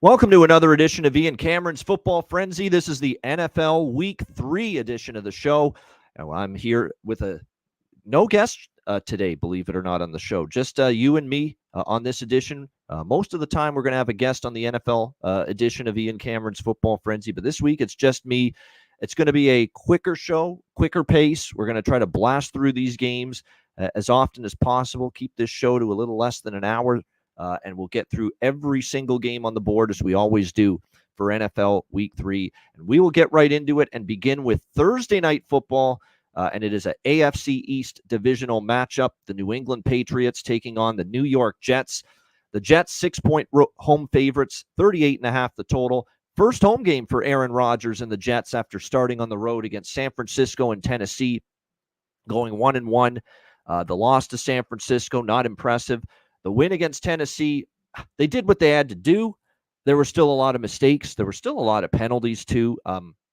Welcome to another edition of Ian Cameron's Football Frenzy. This is the NFL Week 3 edition of the show. I'm here with no guest today, believe it or not, on the show. Just you and me on this edition. Most of the time, we're going to have a guest on the NFL edition of Ian Cameron's Football Frenzy, but this week it's just me. It's going to be a quicker show, quicker pace. We're going to try to blast through these games as often as possible, keep this show to a little less than an hour. And we'll get through every single game on the board as we always do for NFL Week 3. And we will get right into it and begin with Thursday Night Football. And it is an AFC East divisional matchup. The New England Patriots taking on the New York Jets. The Jets, 6-point home favorites, 38.5 the total. First home game for Aaron Rodgers and the Jets after starting on the road against San Francisco and Tennessee, going 1-1. The loss to San Francisco, not impressive. The win against Tennessee, they did what they had to do. There were still a lot of mistakes. There were still a lot of penalties, too.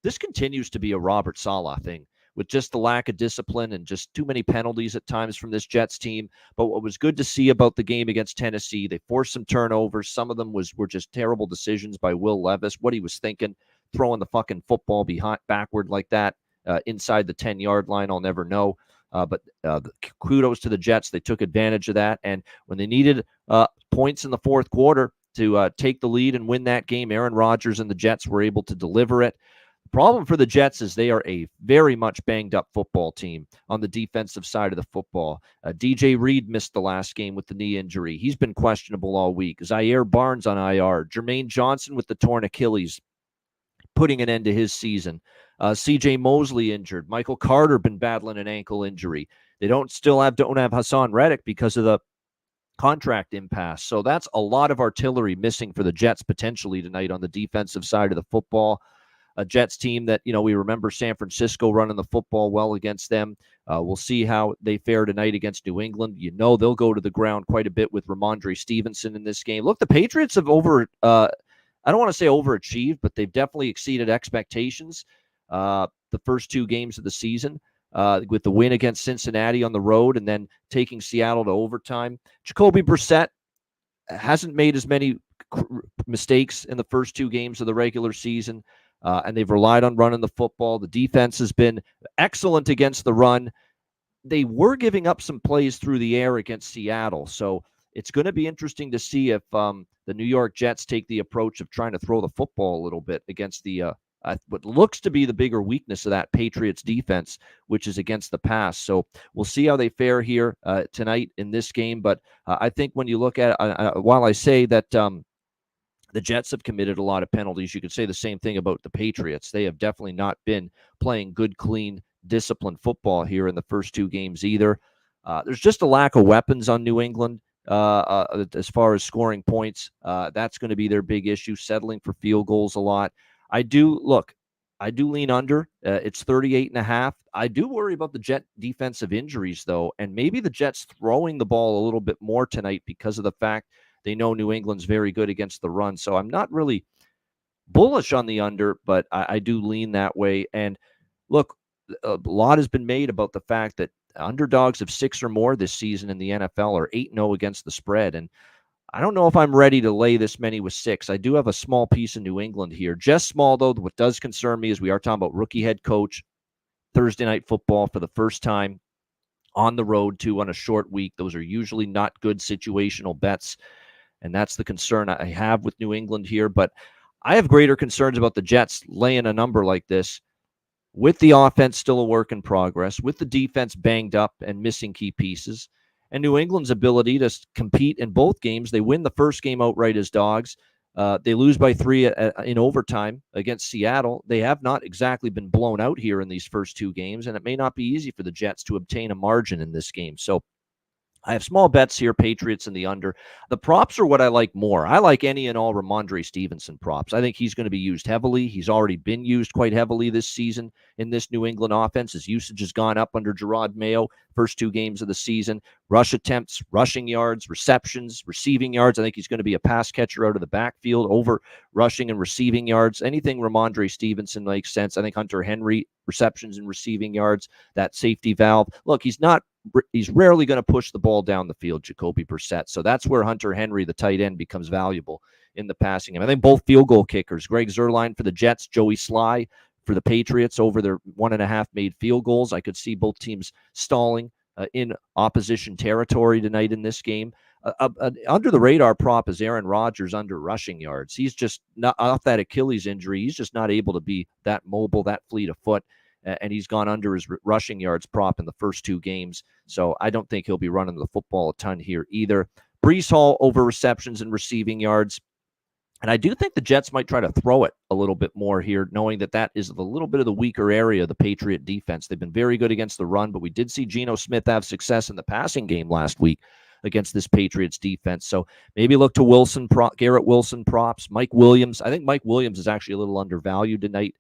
This continues to be a Robert Saleh thing with just the lack of discipline and just too many penalties at times from this Jets team. But what was good to see about the game against Tennessee, they forced some turnovers. Some of them were just terrible decisions by Will Levis, what he was thinking, throwing the fucking football backward like that inside the 10-yard line. I'll never know. But kudos to the Jets. They took advantage of that. And when they needed points in the fourth quarter to take the lead and win that game, Aaron Rodgers and the Jets were able to deliver it. The problem for the Jets is they are a very much banged-up football team on the defensive side of the football. DJ Reed missed the last game with the knee injury. He's been questionable all week. Zaire Barnes on IR. Jermaine Johnson with the torn Achilles, putting an end to his season. C.J. Mosley injured. Michael Carter been battling an ankle injury. They don't have Hassan Reddick because of the contract impasse. So that's a lot of artillery missing for the Jets potentially tonight on the defensive side of the football. A Jets team that, we remember San Francisco running the football well against them. We'll see how they fare tonight against New England. They'll go to the ground quite a bit with Ramondre Stevenson in this game. Look, the Patriots have I don't want to say overachieved, but they've definitely exceeded expectations the first two games of the season with the win against Cincinnati on the road and then taking Seattle to overtime. Jacoby Brissett hasn't made as many mistakes in the first two games of the regular season, and they've relied on running the football. The defense has been excellent against the run. They were giving up some plays through the air against Seattle, so it's going to be interesting to see if the New York Jets take the approach of trying to throw the football a little bit against the what looks to be the bigger weakness of that Patriots defense, which is against the pass. So we'll see how they fare here tonight in this game. But I think when you look at while I say that the Jets have committed a lot of penalties, you could say the same thing about the Patriots. They have definitely not been playing good, clean, disciplined football here in the first two games either. There's just a lack of weapons on New England. As far as scoring points, that's going to be their big issue, settling for field goals a lot. I do lean under. It's 38.5. I do worry about the Jet defensive injuries, though, and maybe the Jets throwing the ball a little bit more tonight because of the fact they know New England's very good against the run. So I'm not really bullish on the under, but I do lean that way. And look, a lot has been made about the fact that underdogs of 6 or more this season in the NFL are 8-0 against the spread. And I don't know if I'm ready to lay this many with 6. I do have a small piece of New England here. Just small, though. What does concern me is we are talking about rookie head coach, Thursday Night Football for the first time on the road, too, on a short week. Those are usually not good situational bets, and that's the concern I have with New England here. But I have greater concerns about the Jets laying a number like this with the offense still a work in progress, with the defense banged up and missing key pieces, and New England's ability to compete in both games. They win the first game outright as dogs. They lose by 3 in overtime against Seattle. They have not exactly been blown out here in these first two games, and it may not be easy for the Jets to obtain a margin in this game. So I have small bets here, Patriots in the under. The props are what I like more. I like any and all Ramondre Stevenson props. I think he's going to be used heavily. He's already been used quite heavily this season in this New England offense. His usage has gone up under Gerard Mayo, first two games of the season. Rush attempts, rushing yards, receptions, receiving yards. I think he's going to be a pass catcher out of the backfield, over rushing and receiving yards. Anything Ramondre Stevenson makes sense. I think Hunter Henry, receptions and receiving yards, that safety valve. Look, he's rarely going to push the ball down the field, Jacoby Brissett. So that's where Hunter Henry, the tight end, becomes valuable in the passing game. I think both field goal kickers, Greg Zuerlein for the Jets, Joey Sly for the Patriots, over their 1.5 made field goals. I could see both teams stalling in opposition territory tonight in this game. Under the radar prop is Aaron Rodgers under rushing yards. He's just not off that Achilles injury. He's just not able to be that mobile, that fleet of foot. And he's gone under his rushing yards prop in the first 2 games. So I don't think he'll be running the football a ton here either. Breece Hall over receptions and receiving yards. And I do think the Jets might try to throw it a little bit more here, knowing that that is a little bit of the weaker area of the Patriot defense. They've been very good against the run, but we did see Geno Smith have success in the passing game last week against this Patriots defense. So maybe look to Garrett Wilson props, Mike Williams. I think Mike Williams is actually a little undervalued tonight.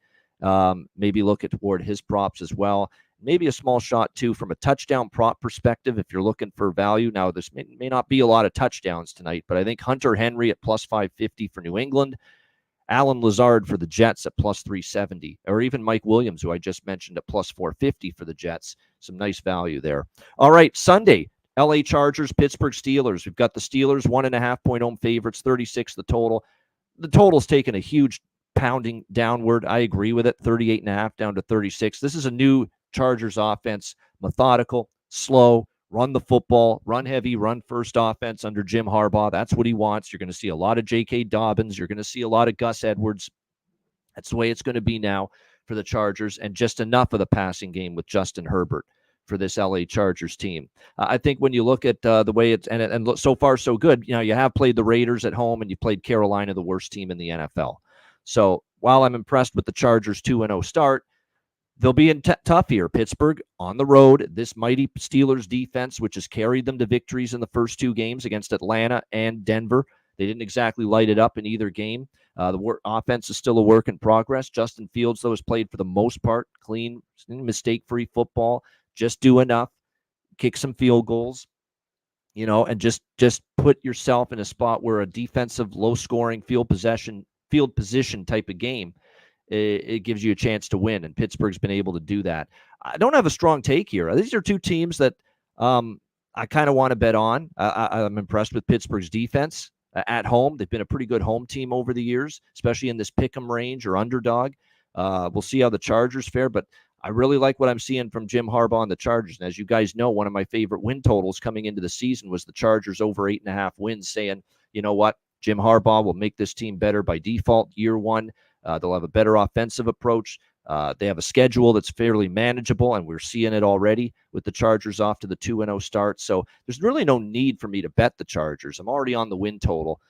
Maybe look toward his props as well. Maybe a small shot, too, from a touchdown prop perspective if you're looking for value. Now, this may not be a lot of touchdowns tonight, but I think Hunter Henry at plus 550 for New England, Allen Lazard for the Jets at plus 370, or even Mike Williams, who I just mentioned, at plus 450 for the Jets. Some nice value there. All right, Sunday, LA Chargers, Pittsburgh Steelers. We've got the Steelers 1.5-point home favorites, 36 the total. The total's taken a huge pounding downward. I agree with it, 38.5 down to 36. This is a new Chargers offense, methodical, slow, run the football, run heavy, run first offense under Jim Harbaugh. That's what he wants. You're going to see a lot of J.K. Dobbins. You're going to see a lot of Gus Edwards. That's the way it's going to be now for the Chargers, and just enough of the passing game with Justin Herbert for this LA Chargers team. I think when you look at the way it's, and so far so good, you have played the Raiders at home and you played Carolina, the worst team in the NFL. So while I'm impressed with the Chargers 2-0 start, they'll be tough here. Pittsburgh on the road. This mighty Steelers defense, which has carried them to victories in the first 2 games against Atlanta and Denver. They didn't exactly light it up in either game. The offense is still a work in progress. Justin Fields, though, has played for the most part clean, mistake-free football. Just do enough, kick some field goals, and just put yourself in a spot where a defensive, low-scoring field position type of game, it gives you a chance to win, and Pittsburgh's been able to do that. I don't have a strong take here. These are 2 teams that I kind of want to bet on. I'm impressed with Pittsburgh's defense at home. They've been a pretty good home team over the years, especially in this pick'em range or underdog. We'll see how the Chargers fare, but I really like what I'm seeing from Jim Harbaugh and the Chargers. And as you guys know, one of my favorite win totals coming into the season was the Chargers over 8.5 wins, saying, you know what, Jim Harbaugh will make this team better by default year 1. They'll have a better offensive approach. They have a schedule that's fairly manageable, and we're seeing it already with the Chargers off to the 2-0 start. So there's really no need for me to bet the Chargers. I'm already on the win total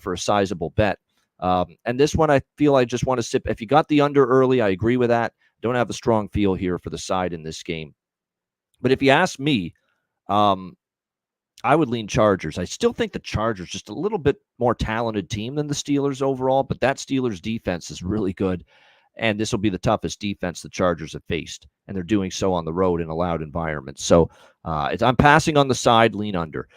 for a sizable bet. And this one, I feel I just want to sip. If you got the under early, I agree with that. Don't have a strong feel here for the side in this game. But if you ask me, I would lean Chargers. I still think the Chargers just a little bit more talented team than the Steelers overall, but that Steelers defense is really good, and this will be the toughest defense the Chargers have faced, and they're doing so on the road in a loud environment. So I'm passing on the side, lean under.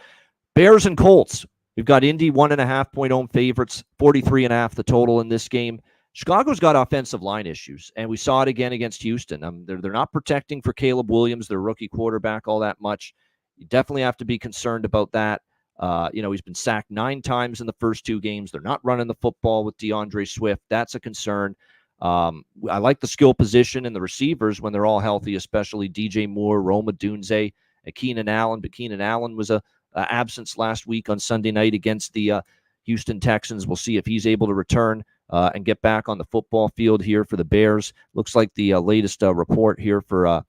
Bears and Colts. We've got Indy 1.5-point home favorites, 43.5 the total in this game. Chicago's got offensive line issues, and we saw it again against Houston. They're not protecting for Caleb Williams, their rookie quarterback, all that much. You definitely have to be concerned about that. He's been sacked 9 times in the first 2 games. They're not running the football with DeAndre Swift. That's a concern. I like the skill position and the receivers when they're all healthy, especially DJ Moore, Rome Odunze, and Keenan Allen. But Keenan Allen was a absence last week on Sunday night against the Houston Texans. We'll see if he's able to return and get back on the football field here for the Bears. Looks like the latest report here for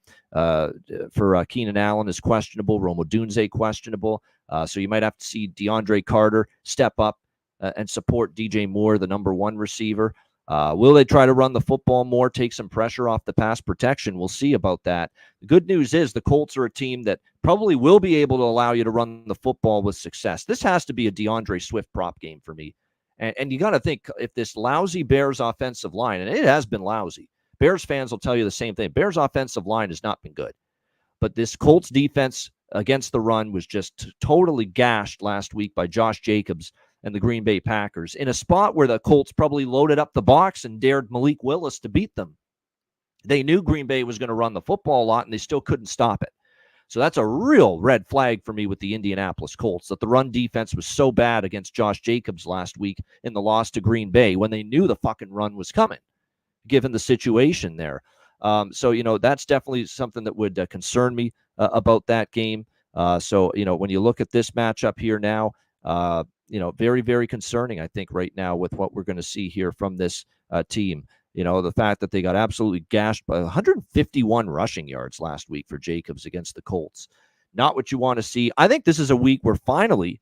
Keenan Allen is questionable. Rome Odunze questionable. So you might have to see DeAndre Carter step up and support DJ Moore, the number 1 receiver. Will they try to run the football more, take some pressure off the pass protection? We'll see about that. The good news is the Colts are a team that probably will be able to allow you to run the football with success. This has to be a DeAndre Swift prop game for me. And you got to think, if this lousy Bears offensive line, and it has been lousy, Bears fans will tell you the same thing. Bears offensive line has not been good. But this Colts defense against the run was just totally gashed last week by Josh Jacobs and the Green Bay Packers in a spot where the Colts probably loaded up the box and dared Malik Willis to beat them. They knew Green Bay was going to run the football a lot, and they still couldn't stop it. So that's a real red flag for me with the Indianapolis Colts, that the run defense was so bad against Josh Jacobs last week in the loss to Green Bay when they knew the fucking run was coming, given the situation there. So, that's definitely something that would concern me about that game. So, when you look at this matchup here now, very, very concerning, I think, right now with what we're going to see here from this team. The fact that they got absolutely gashed by 151 rushing yards last week for Jacobs against the Colts. Not what you want to see. I think this is a week where finally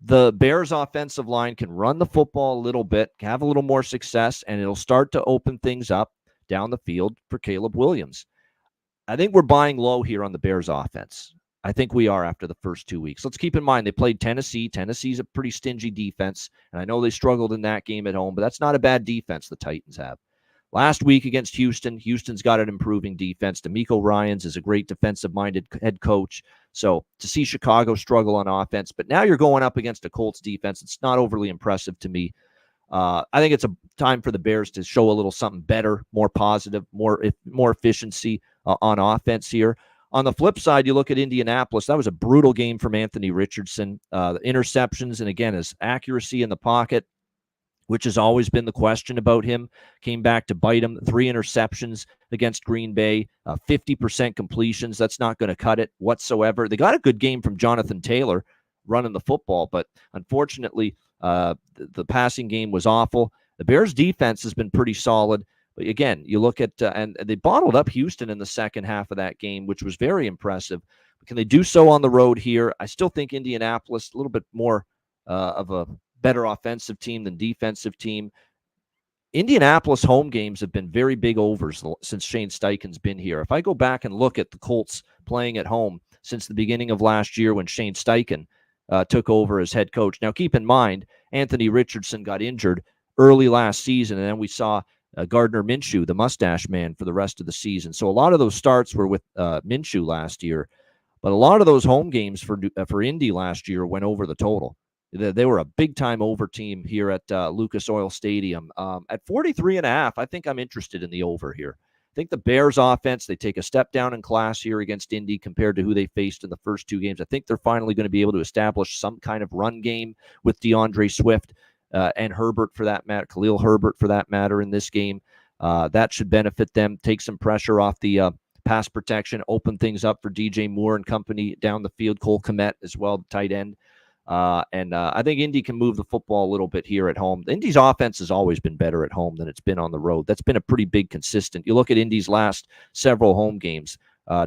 the Bears offensive line can run the football a little bit, have a little more success, and it'll start to open things up down the field for Caleb Williams. I think we're buying low here on the Bears offense. I think we are after the first 2 weeks. Let's keep in mind they played Tennessee. Tennessee's a pretty stingy defense, and I know they struggled in that game at home, but that's not a bad defense the Titans have. Last week against Houston, Houston's got an improving defense. DeMeco Ryans is a great defensive-minded head coach. So to see Chicago struggle on offense, but now you're going up against a Colts defense, it's not overly impressive to me. I think it's a time for the Bears to show a little something better, more positive, more efficiency on offense here. On the flip side, you look at Indianapolis. That was a brutal game from Anthony Richardson. The interceptions, and again, his accuracy in the pocket, which has always been the question about him, came back to bite him. 3 interceptions against Green Bay, 50% completions. That's not going to cut it whatsoever. They got a good game from Jonathan Taylor running the football, but unfortunately, the passing game was awful. The Bears' defense has been pretty solid. But again, you look at, and they bottled up Houston in the second half of that game, which was very impressive. But can they do so on the road here? I still think Indianapolis, a little bit more of a better offensive team than defensive team. Indianapolis home games have been very big overs since Shane Steichen's been here. If I go back and look at the Colts playing at home since the beginning of last year when Shane Steichen took over as head coach. Now, keep in mind, Anthony Richardson got injured early last season, and then we saw Gardner Minshew, the mustache man, for the rest of the season. So a lot of those starts were with Minshew last year, but a lot of those home games for Indy last year went over the total. They were a big-time over team here at Lucas Oil Stadium. At 43.5, I think I'm interested in the over here. I think the Bears offense, they take a step down in class here against Indy compared to who they faced in the first 2 games. I think they're finally going to be able to establish some kind of run game with DeAndre Swift and Herbert for that matter, Khalil Herbert for that matter in this game. That should benefit them, take some pressure off the pass protection, open things up for DJ Moore and company down the field, Cole Kmet as well, the tight end. And I think Indy can move the football a little bit here at home. Indy's offense has always been better at home than it's been on the road. That's been a pretty big consistent. You look at Indy's last several home games,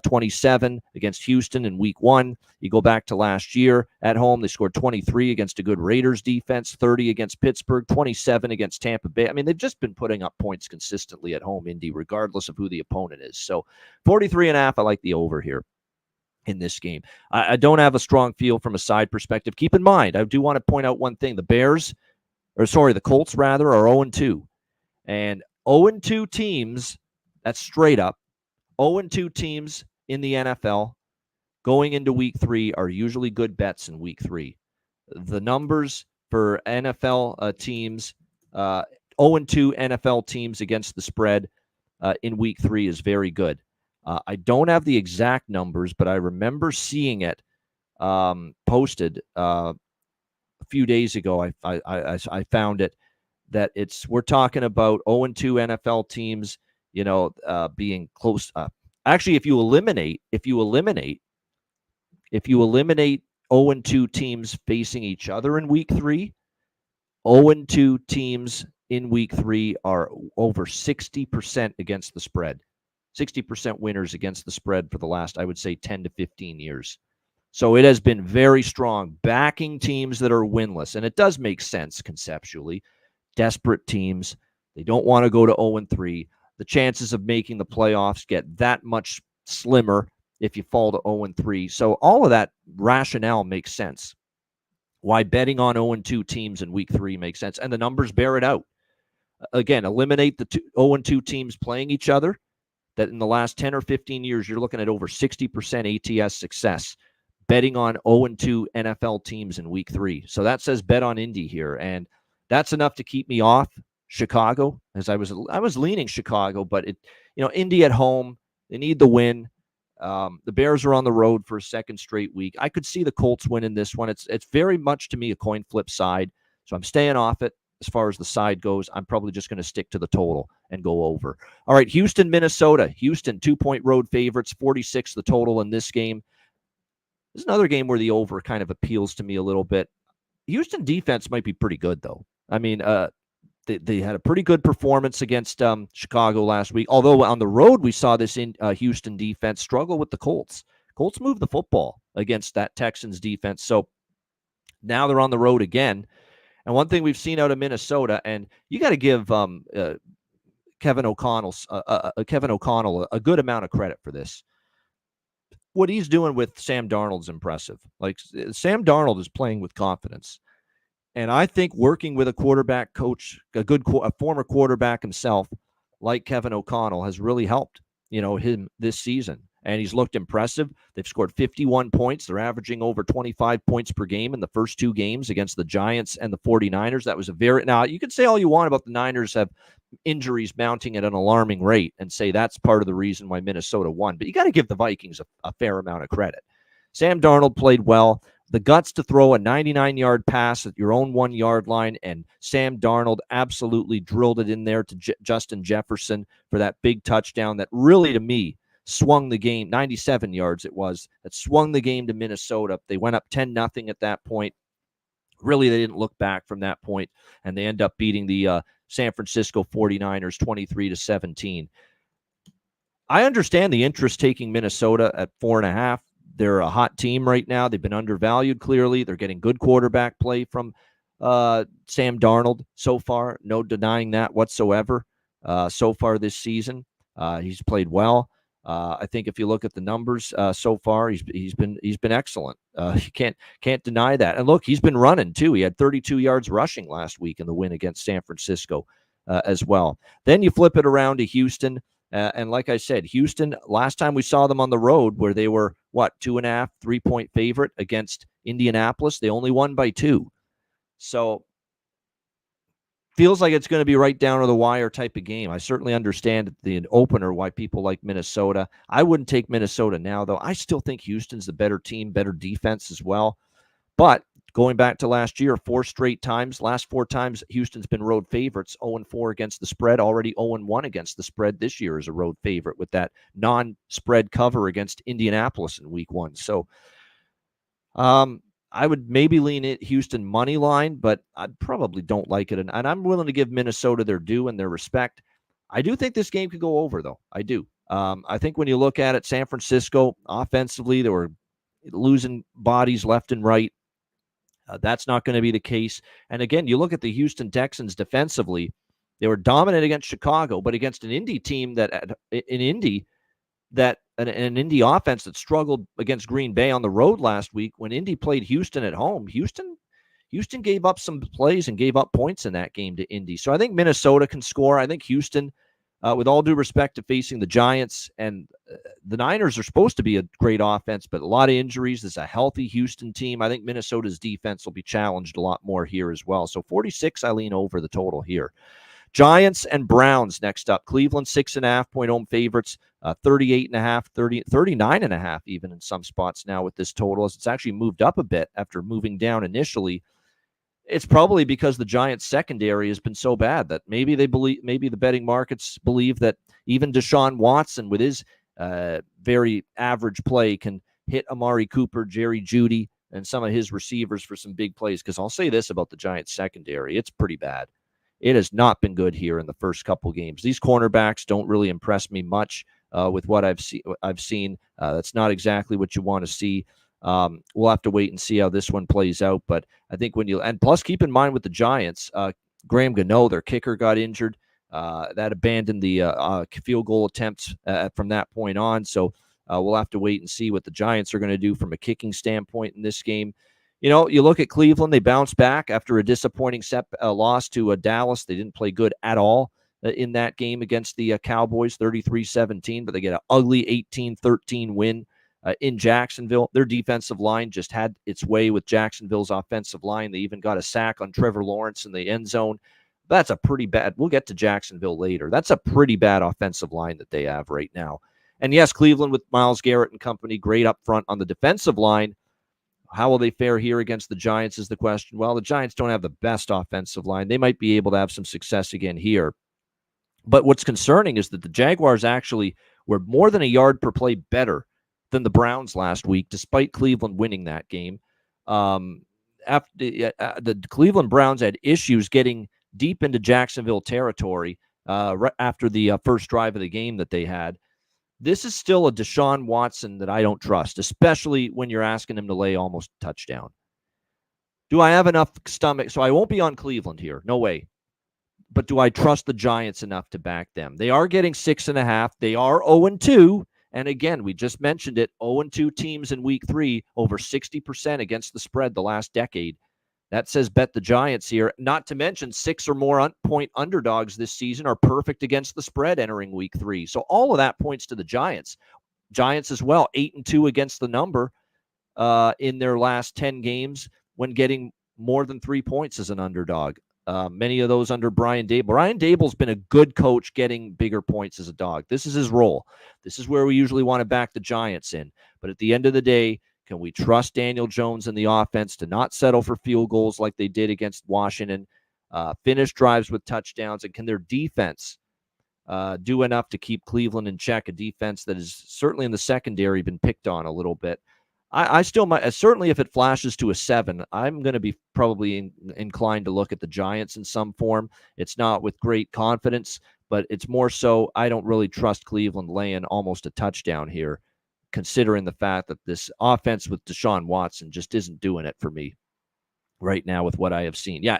27 against Houston in week 1. You go back to last year at home, they scored 23 against a good Raiders defense, 30 against Pittsburgh, 27 against Tampa Bay. I mean, they've just been putting up points consistently at home, Indy, regardless of who the opponent is. So 43.5, I like the over here in this game. I don't have a strong feel from a side perspective. Keep in mind, I do want to point out one thing. The Colts rather, are 0-2. And 0-2 teams, that's straight up, 0-2 teams in the NFL going into week 3 are usually good bets in week 3. The numbers for NFL teams, 0-2 NFL teams against the spread in week 3 is very good. I don't have the exact numbers, but I remember seeing it posted a few days ago. I found it that we're talking about 0-2 NFL teams, being close. Actually, if you eliminate 0-2 teams facing each other in week 3, 0-2 teams in week 3 are over 60% against the spread. 60% winners against the spread for the last, I would say, 10 to 15 years. So it has been very strong, backing teams that are winless. And it does make sense conceptually. Desperate teams, they don't want to go to 0-3. The chances of making the playoffs get that much slimmer if you fall to 0-3. So all of that rationale makes sense. Why betting on 0-2 teams in week 3 makes sense. And the numbers bear it out. Again, eliminate the 0-2 teams playing each other. That in the last 10 or 15 years, you're looking at over 60% ATS success betting on 0-2 NFL teams in week 3. So that says bet on Indy here. And that's enough to keep me off Chicago, as I was leaning Chicago, but Indy at home, they need the win. The Bears are on the road for a second straight week. I could see the Colts winning this one. It's very much to me a coin flip side, so I'm staying off it. As far as the side goes, I'm probably just going to stick to the total and go over. All right, Houston, Minnesota. Houston, 2-point road favorites, 46 the total in this game. This is another game where the over kind of appeals to me a little bit. Houston defense might be pretty good, though. I mean, they had a pretty good performance against Chicago last week. Although on the road, we saw this in Houston defense struggle with the Colts. Colts moved the football against that Texans defense. So now they're on the road again. And one thing we've seen out of Minnesota, and you got to give Kevin O'Connell a good amount of credit for this. What he's doing with Sam Darnold's impressive. Like, Sam Darnold is playing with confidence. And I think working with a quarterback coach, a former quarterback himself, like Kevin O'Connell, has really helped, him this season. And he's looked impressive. They've scored 51 points. They're averaging over 25 points per game in the first two games against the Giants and the 49ers. That was now you can say all you want about the Niners have injuries mounting at an alarming rate and say that's part of the reason why Minnesota won. But you got to give the Vikings a fair amount of credit. Sam Darnold played well. The guts to throw a 99-yard pass at your own 1-yard line, and Sam Darnold absolutely drilled it in there to Justin Jefferson for that big touchdown that really, to me, swung the game. 97 yards it was. That swung the game to Minnesota. They went up 10-0 at that point. Really, they didn't look back from that point, and they end up beating the San Francisco 49ers 23-17. I understand the interest taking Minnesota at 4.5. They're a hot team right now. They've been undervalued, clearly. They're getting good quarterback play from Sam Darnold so far. No denying that whatsoever so far this season. He's played well. I think if you look at the numbers so far, he's been excellent. You can't deny that. And look, he's been running too. He had 32 yards rushing last week in the win against San Francisco as well. Then you flip it around to Houston. And like I said, Houston, last time we saw them on the road where they were, 2.5, 3-point favorite against Indianapolis, they only won by 2. So feels like it's going to be right down to the wire type of game. I certainly understand the opener why people like Minnesota. I wouldn't take Minnesota now, though. I still think Houston's the better team, better defense as well. But going back to last year, last 4 times, Houston's been road favorites, 0-4 against the spread, already 0-1 against the spread this year as a road favorite with that non-spread cover against Indianapolis in week 1. So I would maybe lean it Houston money line, but I probably don't like it. And I'm willing to give Minnesota their due and their respect. I do think this game could go over, though. I do. I think when you look at it, San Francisco, offensively, they were losing bodies left and right. That's not going to be the case. And again, you look at the Houston Texans defensively, they were dominant against Chicago, but against an Indy team an Indy offense that struggled against Green Bay on the road last week. When Indy played Houston at home, Houston gave up some plays and gave up points in that game to Indy. So I think Minnesota can score. I think Houston, with all due respect to facing the Giants, and the Niners are supposed to be a great offense, but a lot of injuries. There's a healthy Houston team. I think Minnesota's defense will be challenged a lot more here as well. So 46, I lean over the total here. Giants and Browns next up. Cleveland, 6.5-point home favorites, 38.5, 39.5 even in some spots now with this total. As it's actually moved up a bit after moving down initially. It's probably because the Giants secondary has been so bad that maybe the betting markets believe that even Deshaun Watson with his very average play can hit Amari Cooper, Jerry Jeudy, and some of his receivers for some big plays. Because I'll say this about the Giants secondary. It's pretty bad. It has not been good here in the first couple games. These cornerbacks don't really impress me much with what I've seen. That's not exactly what you want to see. We'll have to wait and see how this one plays out. But I think and plus keep in mind with the Giants, Graham Gano, their kicker, got injured. That abandoned the field goal attempts from that point on. So we'll have to wait and see what the Giants are going to do from a kicking standpoint in this game. You look at Cleveland, they bounced back after a disappointing loss to Dallas. They didn't play good at all in that game against the Cowboys, 33-17, but they get an ugly 18-13 win in Jacksonville. Their defensive line just had its way with Jacksonville's offensive line. They even got a sack on Trevor Lawrence in the end zone. That's a pretty bad, we'll get to Jacksonville later. That's a pretty bad offensive line that they have right now. And yes, Cleveland with Myles Garrett and company, great up front on the defensive line. How will they fare here against the Giants is the question. Well, the Giants don't have the best offensive line. They might be able to have some success again here. But what's concerning is that the Jaguars actually were more than a yard per play better than the Browns last week, despite Cleveland winning that game. After the Cleveland Browns had issues getting deep into Jacksonville territory after the first drive of the game that they had. This is still a Deshaun Watson that I don't trust, especially when you're asking him to lay almost a touchdown. Do I have enough stomach? So I won't be on Cleveland here. No way. But do I trust the Giants enough to back them? They are getting 6.5. They are 0-2. And again, we just mentioned it, 0-2 teams in week 3, over 60% against the spread the last decade. That says bet the Giants here. Not to mention 6 or more point underdogs this season are perfect against the spread entering week 3. So all of that points to the Giants. Giants as well, 8-2 against the number in their last 10 games when getting more than 3 points as an underdog. Many of those under Brian Daboll. Brian Daboll's been a good coach getting bigger points as a dog. This is his role. This is where we usually want to back the Giants in. But at the end of the day, can we trust Daniel Jones and the offense to not settle for field goals like they did against Washington, finish drives with touchdowns, and can their defense do enough to keep Cleveland in check, a defense that has certainly in the secondary been picked on a little bit? I still might, certainly if it flashes to a 7, I'm going to be probably inclined to look at the Giants in some form. It's not with great confidence, but it's more so I don't really trust Cleveland laying almost a touchdown here, considering the fact that this offense with Deshaun Watson just isn't doing it for me right now with what I have seen. Yeah,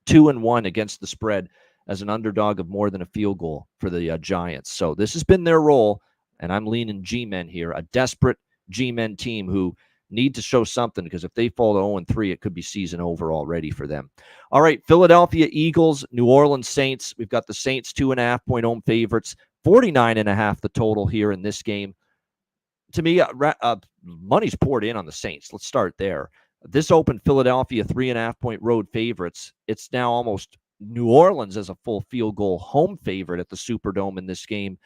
8-2-1 against the spread as an underdog of more than a field goal for the Giants. So this has been their role, and I'm leaning G-men here, a desperate G-men team who need to show something, because if they fall to 0-3, it could be season over already for them. All right, Philadelphia Eagles, New Orleans Saints. We've got the Saints 2.5-point home favorites, 49.5 the total here in this game. To me, money's poured in on the Saints. Let's start there. This opened Philadelphia 3.5-point road favorites. It's now almost New Orleans as a full field goal home favorite at the Superdome in this game.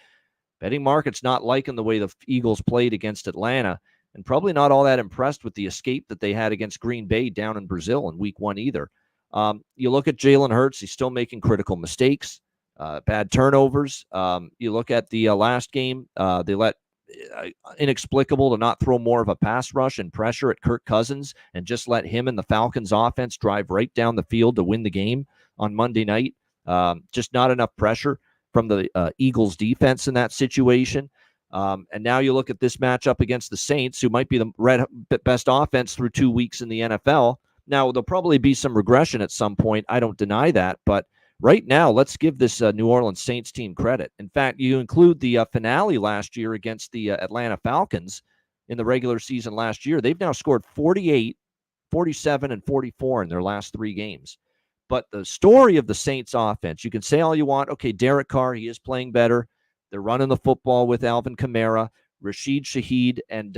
Betting market's not liking the way the Eagles played against Atlanta, and probably not all that impressed with the escape that they had against Green Bay down in Brazil in week 1 either. You look at Jalen Hurts, he's still making critical mistakes, bad turnovers. You look at the last game, they let inexplicable to not throw more of a pass rush and pressure at Kirk Cousins and just let him and the Falcons offense drive right down the field to win the game on Monday night. Just not enough pressure from the Eagles defense in that situation. And now you look at this matchup against the Saints, who might be the best offense through 2 weeks in the NFL. Now, there'll probably be some regression at some point. I don't deny that. But right now, let's give this New Orleans Saints team credit. In fact, you include the finale last year against the Atlanta Falcons in the regular season last year. They've now scored 48, 47, and 44 in their last 3 games. But the story of the Saints offense, you can say all you want. Okay, Derek Carr, he is playing better. They're running the football with Alvin Kamara. Rashid Shaheed and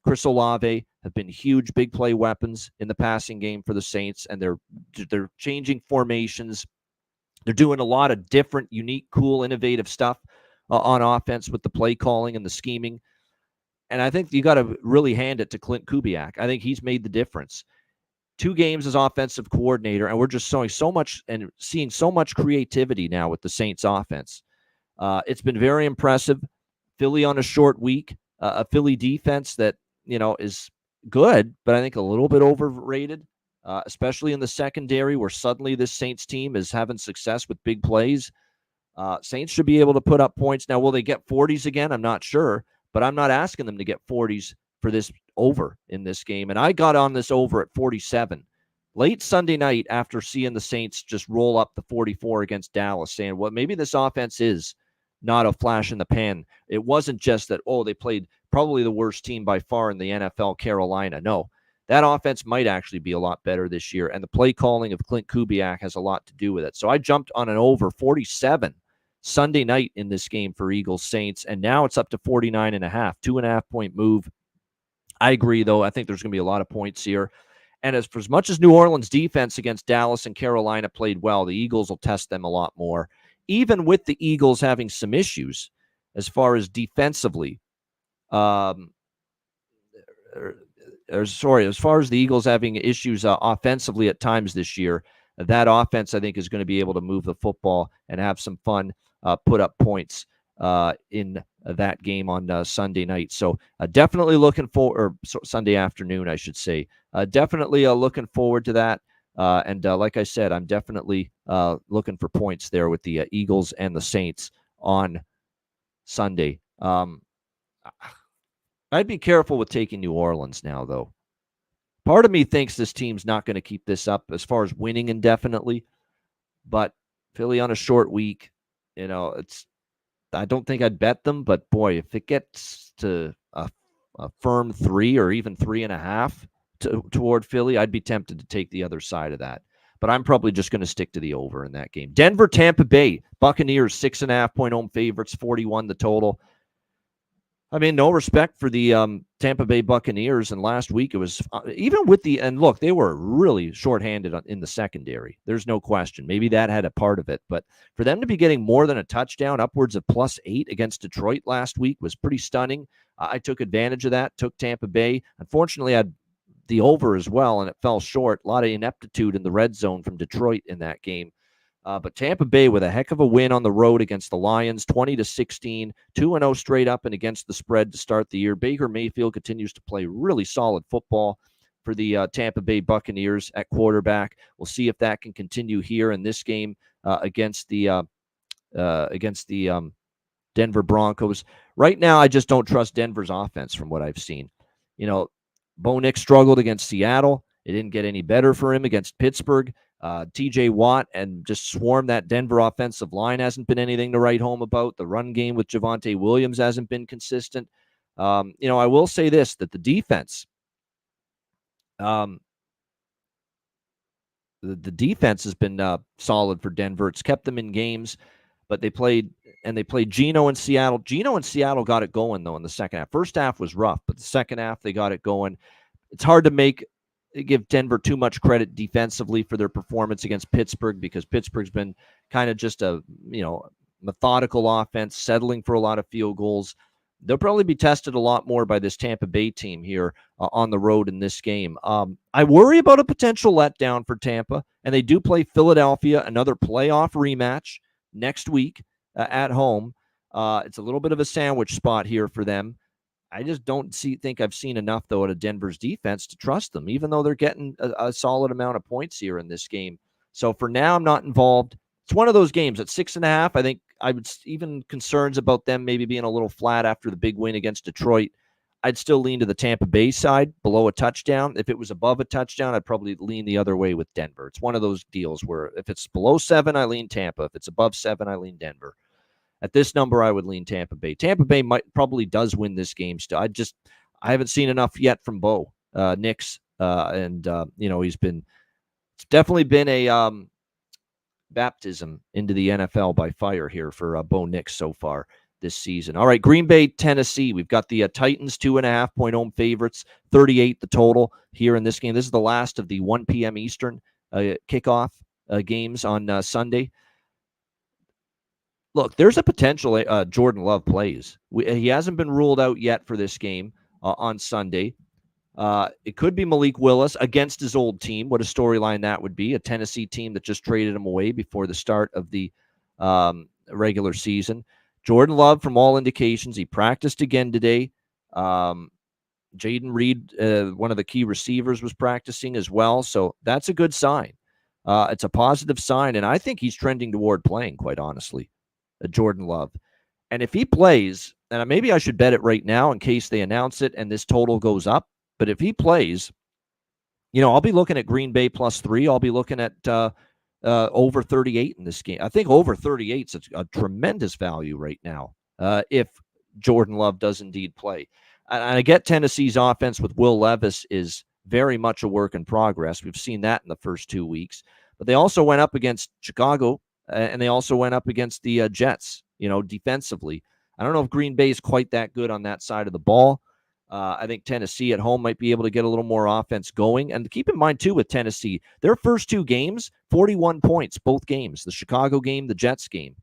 Chris Olave have been huge big play weapons in the passing game for the Saints, and they're changing formations. They're doing a lot of different, unique, cool, innovative stuff on offense with the play calling and the scheming. And I think you got to really hand it to Clint Kubiak. I think he's made the difference. 2 games as offensive coordinator, and we're just showing so much and seeing so much creativity now with the Saints offense. It's been very impressive. Philly on a short week, a Philly defense that, is good, but I think a little bit overrated, especially in the secondary, where suddenly this Saints team is having success with big plays. Saints should be able to put up points. Now, will they get 40s again? I'm not sure, but I'm not asking them to get 40s for this over in this game. And I got on this over at 47 late Sunday night after seeing the Saints just roll up the 44 against Dallas, saying, well, maybe this offense is not a flash in the pan. It wasn't just that, they played probably the worst team by far in the NFL, Carolina. No, that offense might actually be a lot better this year. And the play calling of Clint Kubiak has a lot to do with it. So I jumped on an over 47 Sunday night in this game for Eagles Saints. And now it's up to 49.5, 2.5-point move. I agree, though. I think there's going to be a lot of points here. And for as much as New Orleans defense against Dallas and Carolina played well, the Eagles will test them a lot more. Even with the Eagles having some issues, as far as defensively. Um, as far as the Eagles having issues offensively at times this year, that offense I think is going to be able to move the football and have some fun, put up points in that game on Sunday night. So definitely looking forward, or Sunday afternoon, I should say. Definitely looking forward to that. And like I said, I'm definitely looking for points there with the Eagles and the Saints on Sunday. I'd be careful with taking New Orleans now, though. Part of me thinks this team's not going to keep this up as far as winning indefinitely, but Philly on a short week, I don't think I'd bet them, but boy, if it gets to a firm 3 or even 3.5 toward Philly, I'd be tempted to take the other side of that. But I'm probably just going to stick to the over in that game. Denver, Tampa Bay, Buccaneers, 6.5-point home favorites, 41 the total. I mean, no respect for the Tampa Bay Buccaneers. And last week it was even with and look, they were really shorthanded in the secondary. There's no question. Maybe that had a part of it. But for them to be getting more than a touchdown, upwards of +8 against Detroit last week was pretty stunning. I took advantage of that, took Tampa Bay. Unfortunately, I had the over as well, and it fell short. A lot of ineptitude in the red zone from Detroit in that game. But Tampa Bay with a heck of a win on the road against the Lions, 20-16, 2-0 straight up and against the spread to start the year. Baker Mayfield continues to play really solid football for the Tampa Bay Buccaneers at quarterback. We'll see if that can continue here in this game against the Denver Broncos. Right now, I just don't trust Denver's offense from what I've seen. Bo Nix struggled against Seattle. It didn't get any better for him against Pittsburgh. TJ Watt and just swarm that Denver offensive line hasn't been anything to write home about. The run game with Javonte Williams hasn't been consistent. I will say this, that the defense, the defense has been solid for Denver. It's kept them in games, but they played Geno in Seattle. Geno in Seattle got it going, though, in the second half. First half was rough, but the second half they got it going. It's hard to give Denver too much credit defensively for their performance against Pittsburgh, because Pittsburgh's been kind of just a methodical offense, settling for a lot of field goals. They'll probably be tested a lot more by this Tampa Bay team here on the road in this game. I worry about a potential letdown for Tampa, and they do play Philadelphia, another playoff rematch next week at home. It's a little bit of a sandwich spot here for them. I just don't think I've seen enough, though, out of Denver's defense to trust them, even though they're getting a solid amount of points here in this game. So for now, I'm not involved. It's one of those games at 6.5. I think I would even concerns about them maybe being a little flat after the big win against Detroit. I'd still lean to the Tampa Bay side below a touchdown. If it was above a touchdown, I'd probably lean the other way with Denver. It's one of those deals where if it's below 7, I lean Tampa. If it's above 7, I lean Denver. At this number, I would lean Tampa Bay. Tampa Bay probably does win this game still. I haven't seen enough yet from Bo Nix, and it's definitely been a baptism into the NFL by fire here for Bo Nix so far this season. All right, Green Bay, Tennessee. We've got the Titans 2.5-point home favorites, 38 the total here in this game. This is the last of the 1 p.m. Eastern kickoff games on Sunday. Look, there's a potential Jordan Love plays. He hasn't been ruled out yet for this game on Sunday. It could be Malik Willis against his old team. What a storyline that would be. A Tennessee team that just traded him away before the start of the regular season. Jordan Love, from all indications, he practiced again today. Jaden Reed, one of the key receivers, was practicing as well. So that's a good sign. It's a positive sign, and I think he's trending toward playing, quite honestly. Jordan Love. And if he plays, and maybe I should bet it right now in case they announce it and this total goes up, but if he plays, I'll be looking at Green Bay +3. I'll be looking at over 38 in this game. I think over 38 is a tremendous value right now if Jordan Love does indeed play. And I get Tennessee's offense with Will Levis is very much a work in progress. We've seen that in the first 2 weeks. But they also went up against Chicago, and they also went up against the Jets, defensively. I don't know if Green Bay is quite that good on that side of the ball. I think Tennessee at home might be able to get a little more offense going. And keep in mind, too, with Tennessee, their first 2 games, 41 points, both games, the Chicago game, the Jets game.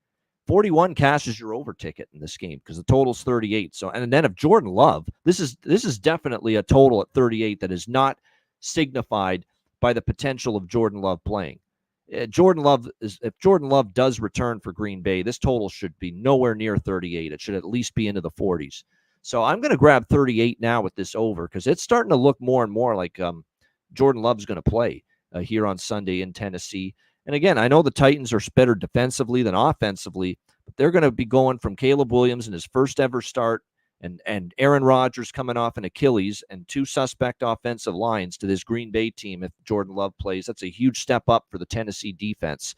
41 cashes your over ticket in this game because the total's 38. So, and then if Jordan Love, this is definitely a total at 38 that is not signified by the potential of Jordan Love playing. If Jordan Love does return for Green Bay, this total should be nowhere near 38. It should at least be into the 40s. So I'm going to grab 38 now with this over because it's starting to look more and more like Jordan Love's going to play here on Sunday in Tennessee. And again, I know the Titans are better defensively than offensively, but they're going to be going from Caleb Williams in his first ever start and Aaron Rodgers coming off an Achilles and two suspect offensive lines to this Green Bay team if Jordan Love plays. That's a huge step up for the Tennessee defense.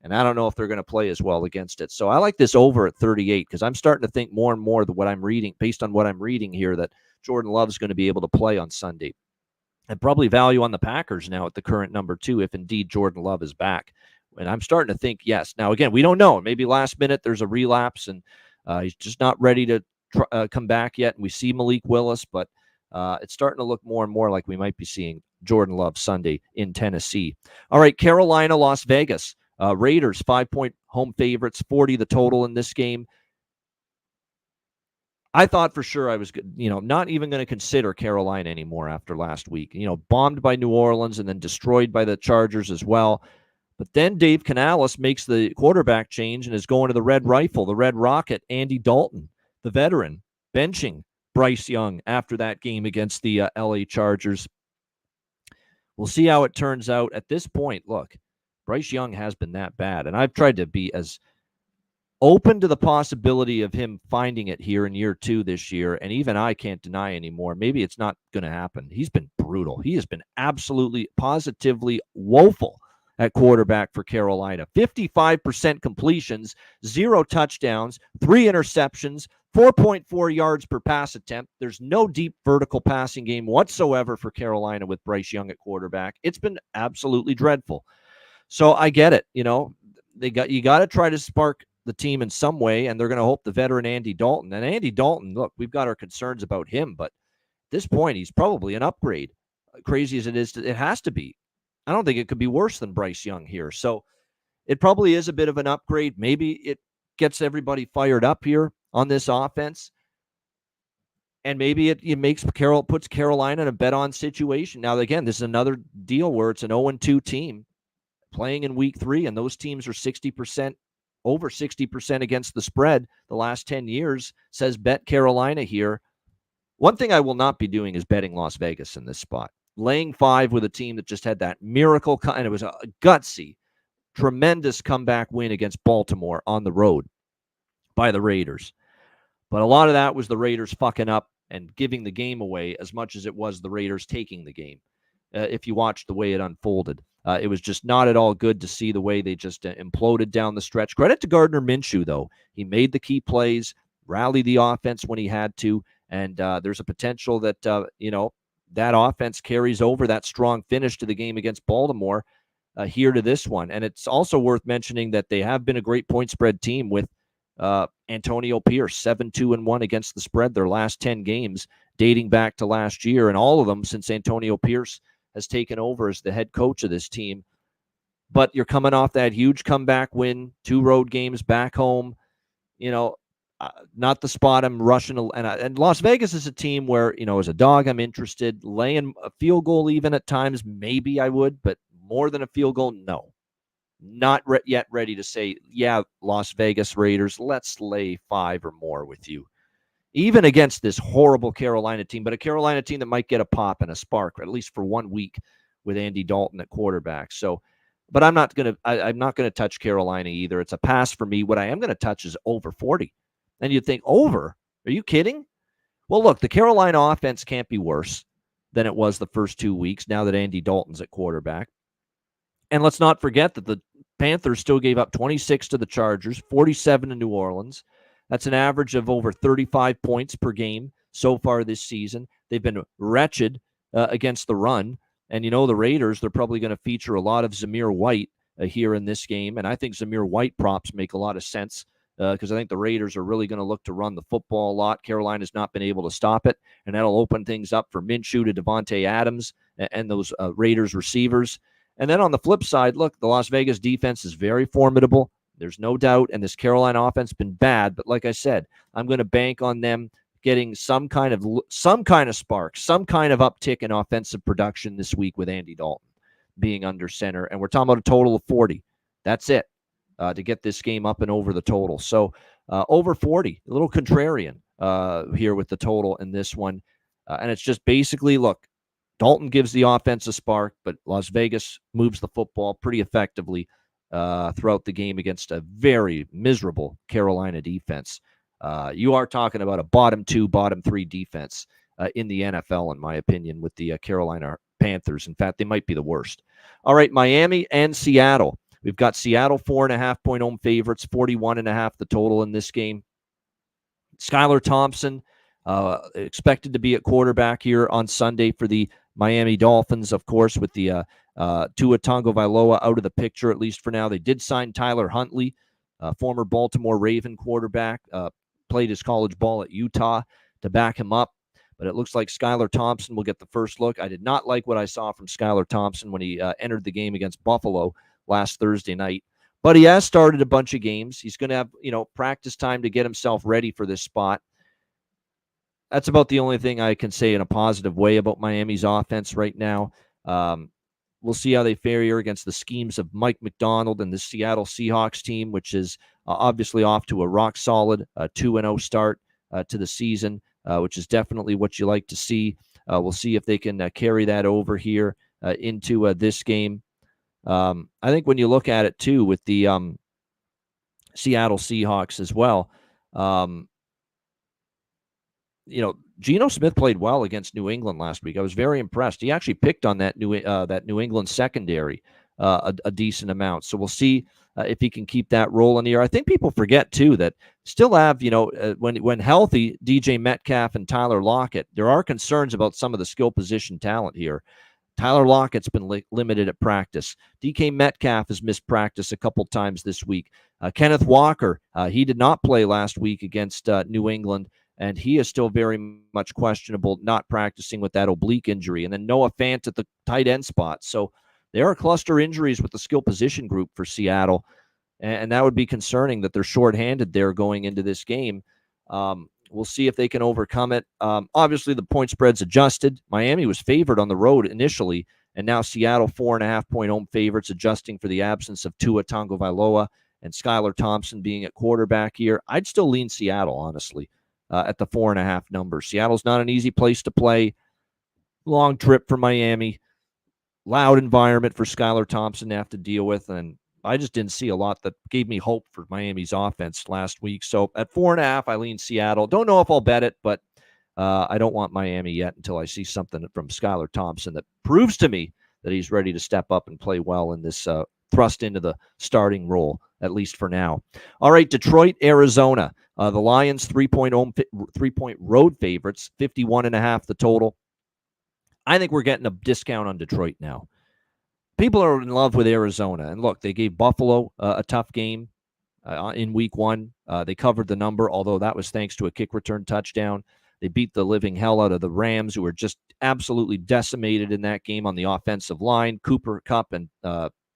And I don't know if they're going to play as well against it. So I like this over at 38 because I'm starting to think more and more that what I'm reading, based on what I'm reading here, that Jordan Love's going to be able to play on Sunday. And probably value on the Packers now at the current number 2 if indeed Jordan Love is back. And I'm starting to think yes. Now, again, we don't know. Maybe last minute there's a relapse and he's just not ready to come back yet. And we see Malik Willis, but it's starting to look more and more like we might be seeing Jordan Love Sunday in Tennessee. All right, Carolina, Las Vegas. Raiders, 5-point home favorites, 40 the total in this game. I thought for sure I was, not even going to consider Carolina anymore after last week. Bombed by New Orleans and then destroyed by the Chargers as well. But then Dave Canales makes the quarterback change and is going to the Red Rifle, the Red Rocket, Andy Dalton, the veteran, benching Bryce Young after that game against the LA Chargers. We'll see how it turns out. At this point, look, Bryce Young has been that bad, and I've tried to be as open to the possibility of him finding it here in year 2 this year, and even I can't deny anymore. Maybe it's not going to happen. He's been brutal. He has been absolutely, positively woeful at quarterback for Carolina. 55% completions, 0 touchdowns, 3 interceptions, 4.4 yards per pass attempt. There's no deep vertical passing game whatsoever for Carolina with Bryce Young at quarterback. It's been absolutely dreadful. So I get it. You got to try to spark the team in some way, and they're going to hope the veteran Andy Dalton. And Andy Dalton, look, we've got our concerns about him, but at this point, he's probably an upgrade. Crazy as it is, it has to be. I don't think it could be worse than Bryce Young here. So it probably is a bit of an upgrade. Maybe it gets everybody fired up here on this offense. And maybe it puts Carolina in a bet-on situation. Now, again, this is another deal where it's an 0-2 team playing in week 3, and those teams are 60%, over 60% against the spread the last 10 years, says bet Carolina here. One thing I will not be doing is betting Las Vegas in this spot. Laying 5 with a team that just had that miracle, and it was a gutsy, tremendous comeback win against Baltimore on the road by the Raiders. But a lot of that was the Raiders fucking up and giving the game away as much as it was the Raiders taking the game. If you watch the way it unfolded, it was just not at all good to see the way they just imploded down the stretch. Credit to Gardner Minshew, though. He made the key plays, rallied the offense when he had to, and there's a potential that, that offense carries over that strong finish to the game against Baltimore here to this one. And it's also worth mentioning that they have been a great point spread team with Antonio Pierce, 7-2-1 against the spread their last 10 games dating back to last year, and all of them since Antonio Pierce has taken over as the head coach of this team. But you're coming off that huge comeback win, 2 road games back home, not the spot I'm rushing. And Las Vegas is a team where, as a dog, I'm interested. Laying a field goal even at times, maybe I would, but more than a field goal, no. Not yet ready to say, yeah, Las Vegas Raiders, let's lay 5 or more with you. Even against this horrible Carolina team, but a Carolina team that might get a pop and a spark, or at least for 1 week with Andy Dalton at quarterback. So, but I'm not going to touch Carolina either. It's a pass for me. What I am going to touch is over 40. And you'd think, over? Are you kidding? Well, look, the Carolina offense can't be worse than it was the first 2 weeks now that Andy Dalton's at quarterback. And let's not forget that the Panthers still gave up 26 to the Chargers, 47 to New Orleans. That's an average of over 35 points per game so far this season. They've been wretched against the run. And the Raiders, they're probably going to feature a lot of Zamir White here in this game. And I think Zamir White props make a lot of sense because I think the Raiders are really going to look to run the football a lot. Carolina's not been able to stop it, and that'll open things up for Minshew to Devontae Adams and those Raiders receivers. And then on the flip side, look, the Las Vegas defense is very formidable. There's no doubt. And this Carolina offense has been bad. But like I said, I'm going to bank on them getting some kind of spark, some kind of uptick in offensive production this week with Andy Dalton being under center. And we're talking about a total of 40. That's it to get this game up and over the total. So over 40, a little contrarian here with the total in this one. And it's just basically, look, Dalton gives the offense a spark, but Las Vegas moves the football pretty effectively throughout the game against a very miserable Carolina defense. You are talking about a bottom 2, bottom 3 defense in the NFL, in my opinion, with the Carolina Panthers. In fact, they might be the worst. All right, Miami and Seattle. We've got Seattle 4.5-point home favorites, 41.5 the total in this game. Skylar Thompson expected to be at quarterback here on Sunday for the Miami Dolphins, of course, with the Tua Tagovailoa out of the picture, at least for now. They did sign Tyler Huntley, former Baltimore Raven quarterback, played his college ball at Utah to back him up. But it looks like Skylar Thompson will get the first look. I did not like what I saw from Skylar Thompson when he entered the game against Buffalo last Thursday night. But he has started a bunch of games. He's going to have, practice time to get himself ready for this spot. That's about the only thing I can say in a positive way about Miami's offense right now. We'll see how they fare here against the schemes of Mike Macdonald and the Seattle Seahawks team, which is obviously off to a rock-solid 2-0 start to the season, which is definitely what you like to see. We'll see if they can carry that over here into this game. I think when you look at it, too, with the Seattle Seahawks as well, Geno Smith played well against New England last week. I was very impressed. He actually picked on that New England secondary a decent amount. So we'll see if he can keep that rolling here. I think people forget, too, that still have, when healthy, DJ Metcalf and Tyler Lockett, there are concerns about some of the skill position talent here. Tyler Lockett's been limited at practice. DK Metcalf has missed practice a couple times this week. Kenneth Walker, he did not play last week against New England, and he is still very much questionable, not practicing with that oblique injury. And then Noah Fant at the tight end spot. So there are cluster injuries with the skill position group for Seattle, and that would be concerning that they're shorthanded there going into this game. We'll see if they can overcome it. Obviously, the point spread's adjusted. Miami was favored on the road initially, and now Seattle 4.5-point home favorites, adjusting for the absence of Tua Tagovailoa and Skylar Thompson being at quarterback here. I'd still lean Seattle, honestly, at the 4.5 number. Seattle's not an easy place to play. Long trip for Miami. Loud environment for Skylar Thompson to have to deal with, and I just didn't see a lot that gave me hope for Miami's offense last week. So at 4.5, I lean Seattle. Don't know if I'll bet it, but I don't want Miami yet until I see something from Skylar Thompson that proves to me that he's ready to step up and play well in this thrust into the starting role, at least for now. All right, Detroit, Arizona. The Lions, 3-point road favorites, 51.5 the total. I think we're getting a discount on Detroit now. People are in love with Arizona. And look, they gave Buffalo a tough game in week 1. They covered the number, although that was thanks to a kick return touchdown. They beat the living hell out of the Rams, who were just absolutely decimated in that game on the offensive line. Cooper Kupp and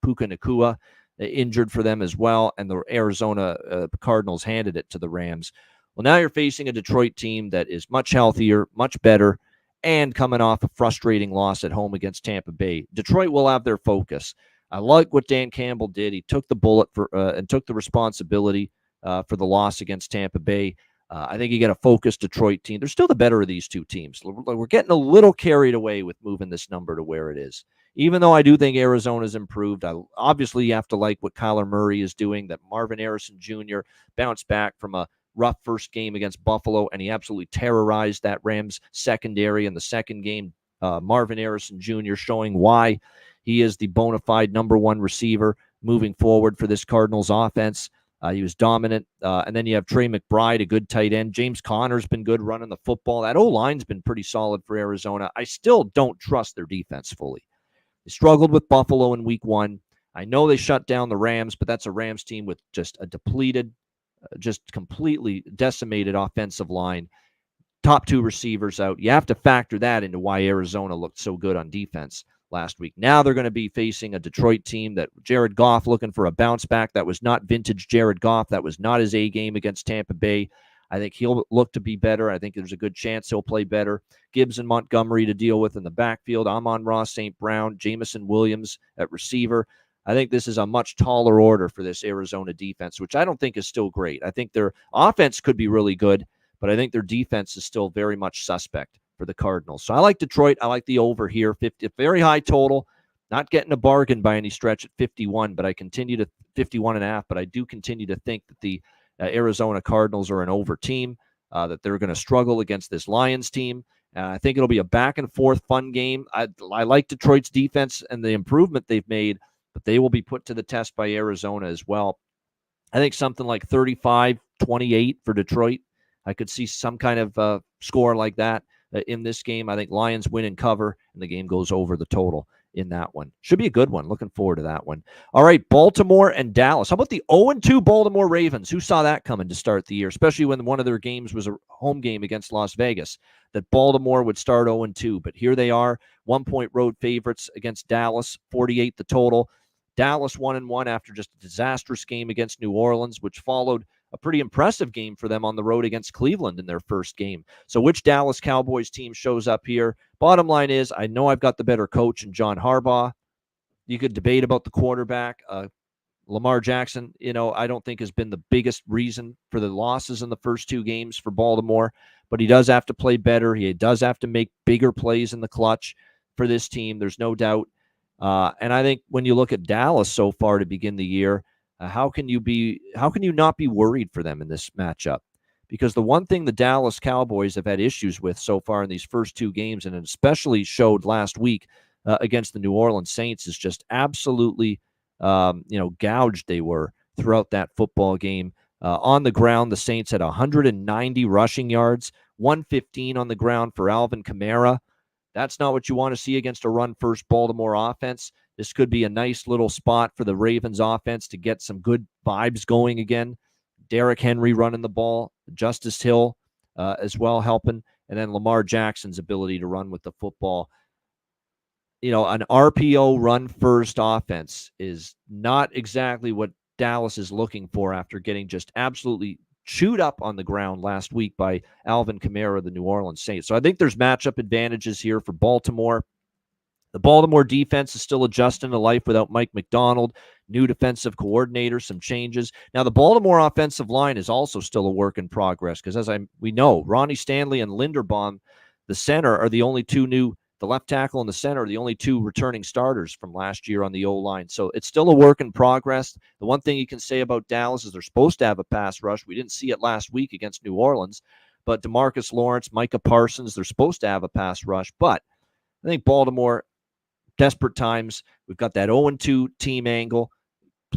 Puka Nacua injured for them as well. And the Arizona Cardinals handed it to the Rams. Well, now you're facing a Detroit team that is much healthier, much better, and coming off a frustrating loss at home against Tampa Bay. Detroit will have their focus. I like what Dan Campbell did. He took the bullet and took the responsibility for the loss against Tampa Bay. I think you get a focused Detroit team. They're still the better of these two teams. We're getting a little carried away with moving this number to where it is. Even though I do think Arizona's improved, obviously you have to like what Kyler Murray is doing, that Marvin Harrison Jr. bounced back from a rough first game against Buffalo, and he absolutely terrorized that Rams secondary in the second game. Marvin Harrison Jr. showing why he is the bona fide number 1 receiver moving forward for this Cardinals offense. He was dominant. And then you have Trey McBride, a good tight end. James Conner's been good running the football. That O-line's been pretty solid for Arizona. I still don't trust their defense fully. They struggled with Buffalo in week 1. I know they shut down the Rams, but that's a Rams team with just a depleted, just completely decimated offensive line. Top 2 receivers out. You have to factor that into why Arizona looked so good on defense last week. Now they're going to be facing a Detroit team that Jared Goff looking for a bounce back. That was not vintage Jared Goff. That was not his A game against Tampa Bay. I think he'll look to be better. I think there's a good chance he'll play better. Gibbs and Montgomery to deal with in the backfield. Amon-Ra St. Brown, Jameson Williams at receiver. I think this is a much taller order for this Arizona defense, which I don't think is still great. I think their offense could be really good, but I think their defense is still very much suspect for the Cardinals. So I like Detroit. I like the over here, 50, very high total. Not getting a bargain by any stretch at 51, but I continue to 51.5. But I do continue to think that the Arizona Cardinals are an over team, that they're going to struggle against this Lions team. I think it'll be a back and forth fun game. I like Detroit's defense and the improvement they've made, but they will be put to the test by Arizona as well. I think something like 35-28 for Detroit. I could see some kind of score like that in this game. I think Lions win and cover, and the game goes over the total in that one. Should be a good one. Looking forward to that one. All right, Baltimore and Dallas. How about the 0-2 Baltimore Ravens? Who saw that coming to start the year, especially when one of their games was a home game against Las Vegas, that Baltimore would start 0-2. But here they are, 1-point road favorites against Dallas, 48 the total. Dallas 1-1 after just a disastrous game against New Orleans, which followed a pretty impressive game for them on the road against Cleveland in their first game. So which Dallas Cowboys team shows up here? Bottom line is, I know I've got the better coach in John Harbaugh. You could debate about the quarterback. Lamar Jackson, I don't think has been the biggest reason for the losses in the first two games for Baltimore, but he does have to play better. He does have to make bigger plays in the clutch for this team. There's no doubt. And I think when you look at Dallas so far to begin the year, how can you not be worried for them in this matchup? Because the one thing the Dallas Cowboys have had issues with so far in these first two games, and it especially showed last week against the New Orleans Saints, is just absolutely, gouged they were throughout that football game. On the ground, the Saints had 190 rushing yards, 115 on the ground for Alvin Kamara. That's not what you want to see against a run-first Baltimore offense. This could be a nice little spot for the Ravens offense to get some good vibes going again. Derrick Henry running the ball, Justice Hill as well helping, and then Lamar Jackson's ability to run with the football. An RPO run-first offense is not exactly what Dallas is looking for after getting just absolutely chewed up on the ground last week by Alvin Kamara, the New Orleans Saints. So I think there's matchup advantages here for Baltimore. The Baltimore defense is still adjusting to life without Mike Macdonald, new defensive coordinator, some changes. Now, the Baltimore offensive line is also still a work in progress because, we know, Ronnie Stanley and Linderbaum, the center, are the only two new. The left tackle and the center are the only two returning starters from last year on the O-line. So it's still a work in progress. The one thing you can say about Dallas is they're supposed to have a pass rush. We didn't see it last week against New Orleans. But DeMarcus Lawrence, Micah Parsons, they're supposed to have a pass rush. But I think Baltimore, desperate times, we've got that 0-2 team angle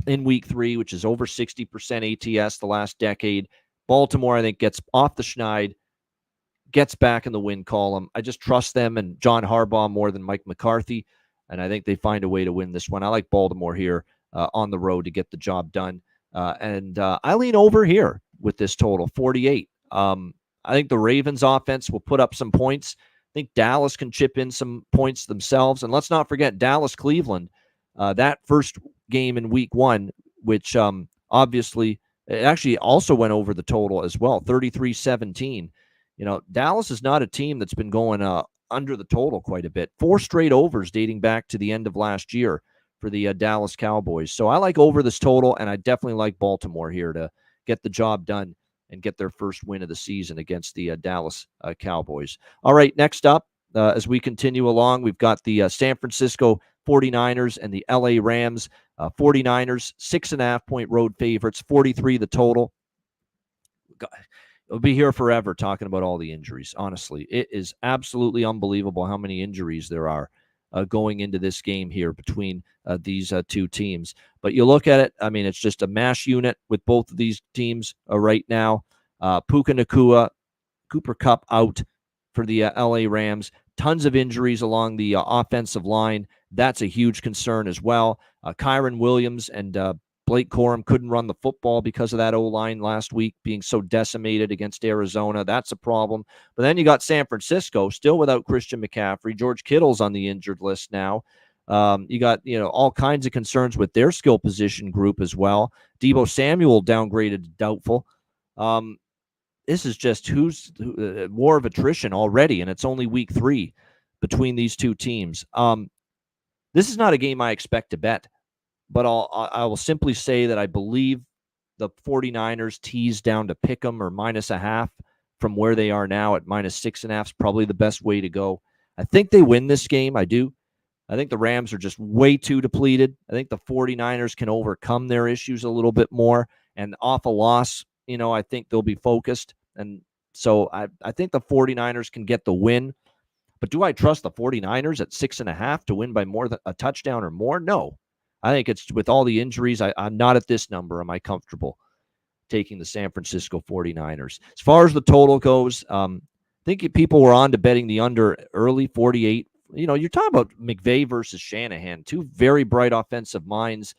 in week 3, which is over 60% ATS the last decade. Baltimore, I think, gets off the schneid, gets back in the win column. I just trust them and John Harbaugh more than Mike McCarthy, and I think they find a way to win this one. I like Baltimore here on the road to get the job done, and I lean over here with this total, 48. I think the Ravens offense will put up some points. I think Dallas can chip in some points themselves, and let's not forget Dallas-Cleveland, that first game in week 1, which obviously it actually also went over the total as well, 33-17. Dallas is not a team that's been going under the total quite a bit. 4 straight overs dating back to the end of last year for the Dallas Cowboys. So I like over this total, and I definitely like Baltimore here to get the job done and get their first win of the season against the Dallas Cowboys. All right, next up, as we continue along, we've got the San Francisco 49ers and the LA Rams. 49ers, 6.5-point road favorites, 43 the total. We'll be here forever talking about all the injuries. Honestly, it is absolutely unbelievable how many injuries there are going into this game here between these two teams. But you look at it, it's just a mash unit with both of these teams right now. Puka Nacua, Cooper Kupp out for the LA Rams. Tons of injuries along the offensive line. That's a huge concern as well. Kyren Williams and Blake Corum couldn't run the football because of that O-line last week being so decimated against Arizona. That's a problem. But then you got San Francisco still without Christian McCaffrey. George Kittle's on the injured list now. You got, all kinds of concerns with their skill position group as well. Deebo Samuel downgraded to doubtful. This is just war of attrition already, and it's only week 3 between these two teams. This is not a game I expect to bet, but I will simply say that I believe the 49ers tease down to pick them or -0.5 from where they are now at -6.5 is probably the best way to go. I think they win this game. I do. I think the Rams are just way too depleted. I think the 49ers can overcome their issues a little bit more, and off a loss, I think they'll be focused. And so I think the 49ers can get the win. But do I trust the 49ers at 6.5 to win by more than a touchdown or more? No. I think it's with all the injuries, I'm not at this number. Am I comfortable taking the San Francisco 49ers? As far as the total goes, I think people were on to betting the under early, 48. You're talking about McVay versus Shanahan, two very bright offensive minds.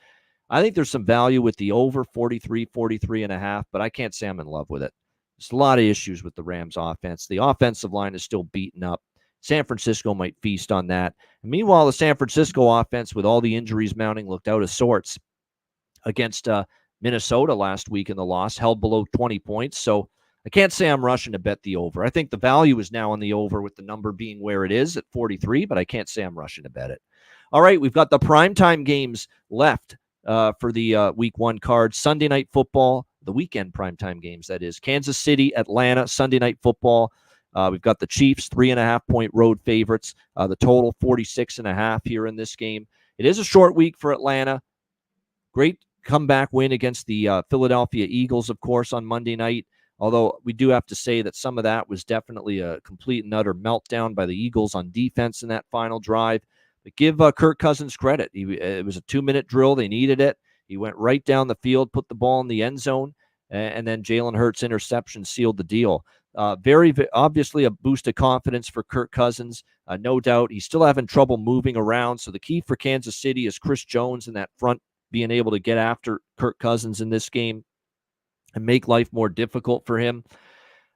I think there's some value with the over 43.5, but I can't say I'm in love with it. There's a lot of issues with the Rams offense. The offensive line is still beaten up. San Francisco might feast on that. And meanwhile, the San Francisco offense, with all the injuries mounting, looked out of sorts against Minnesota last week in the loss, held below 20 points. So I can't say I'm rushing to bet the over. I think the value is now on the over with the number being where it is at 43, but I can't say I'm rushing to bet it. All right, we've got the primetime games left for the week 1 card. Sunday Night Football, the weekend primetime games, that is. Kansas City, Atlanta, Sunday Night Football. We've got the Chiefs, 3.5-point road favorites. The total, 46.5 here in this game. It is a short week for Atlanta. Great comeback win against the Philadelphia Eagles, of course, on Monday night. Although we do have to say that some of that was definitely a complete and utter meltdown by the Eagles on defense in that final drive. But give Kirk Cousins credit. It was a 2-minute drill. They needed it. He went right down the field, put the ball in the end zone, and then Jalen Hurts' interception sealed the deal. Very obviously a boost of confidence for Kirk Cousins. No doubt. He's still having trouble moving around. So the key for Kansas City is Chris Jones in that front being able to get after Kirk Cousins in this game and make life more difficult for him.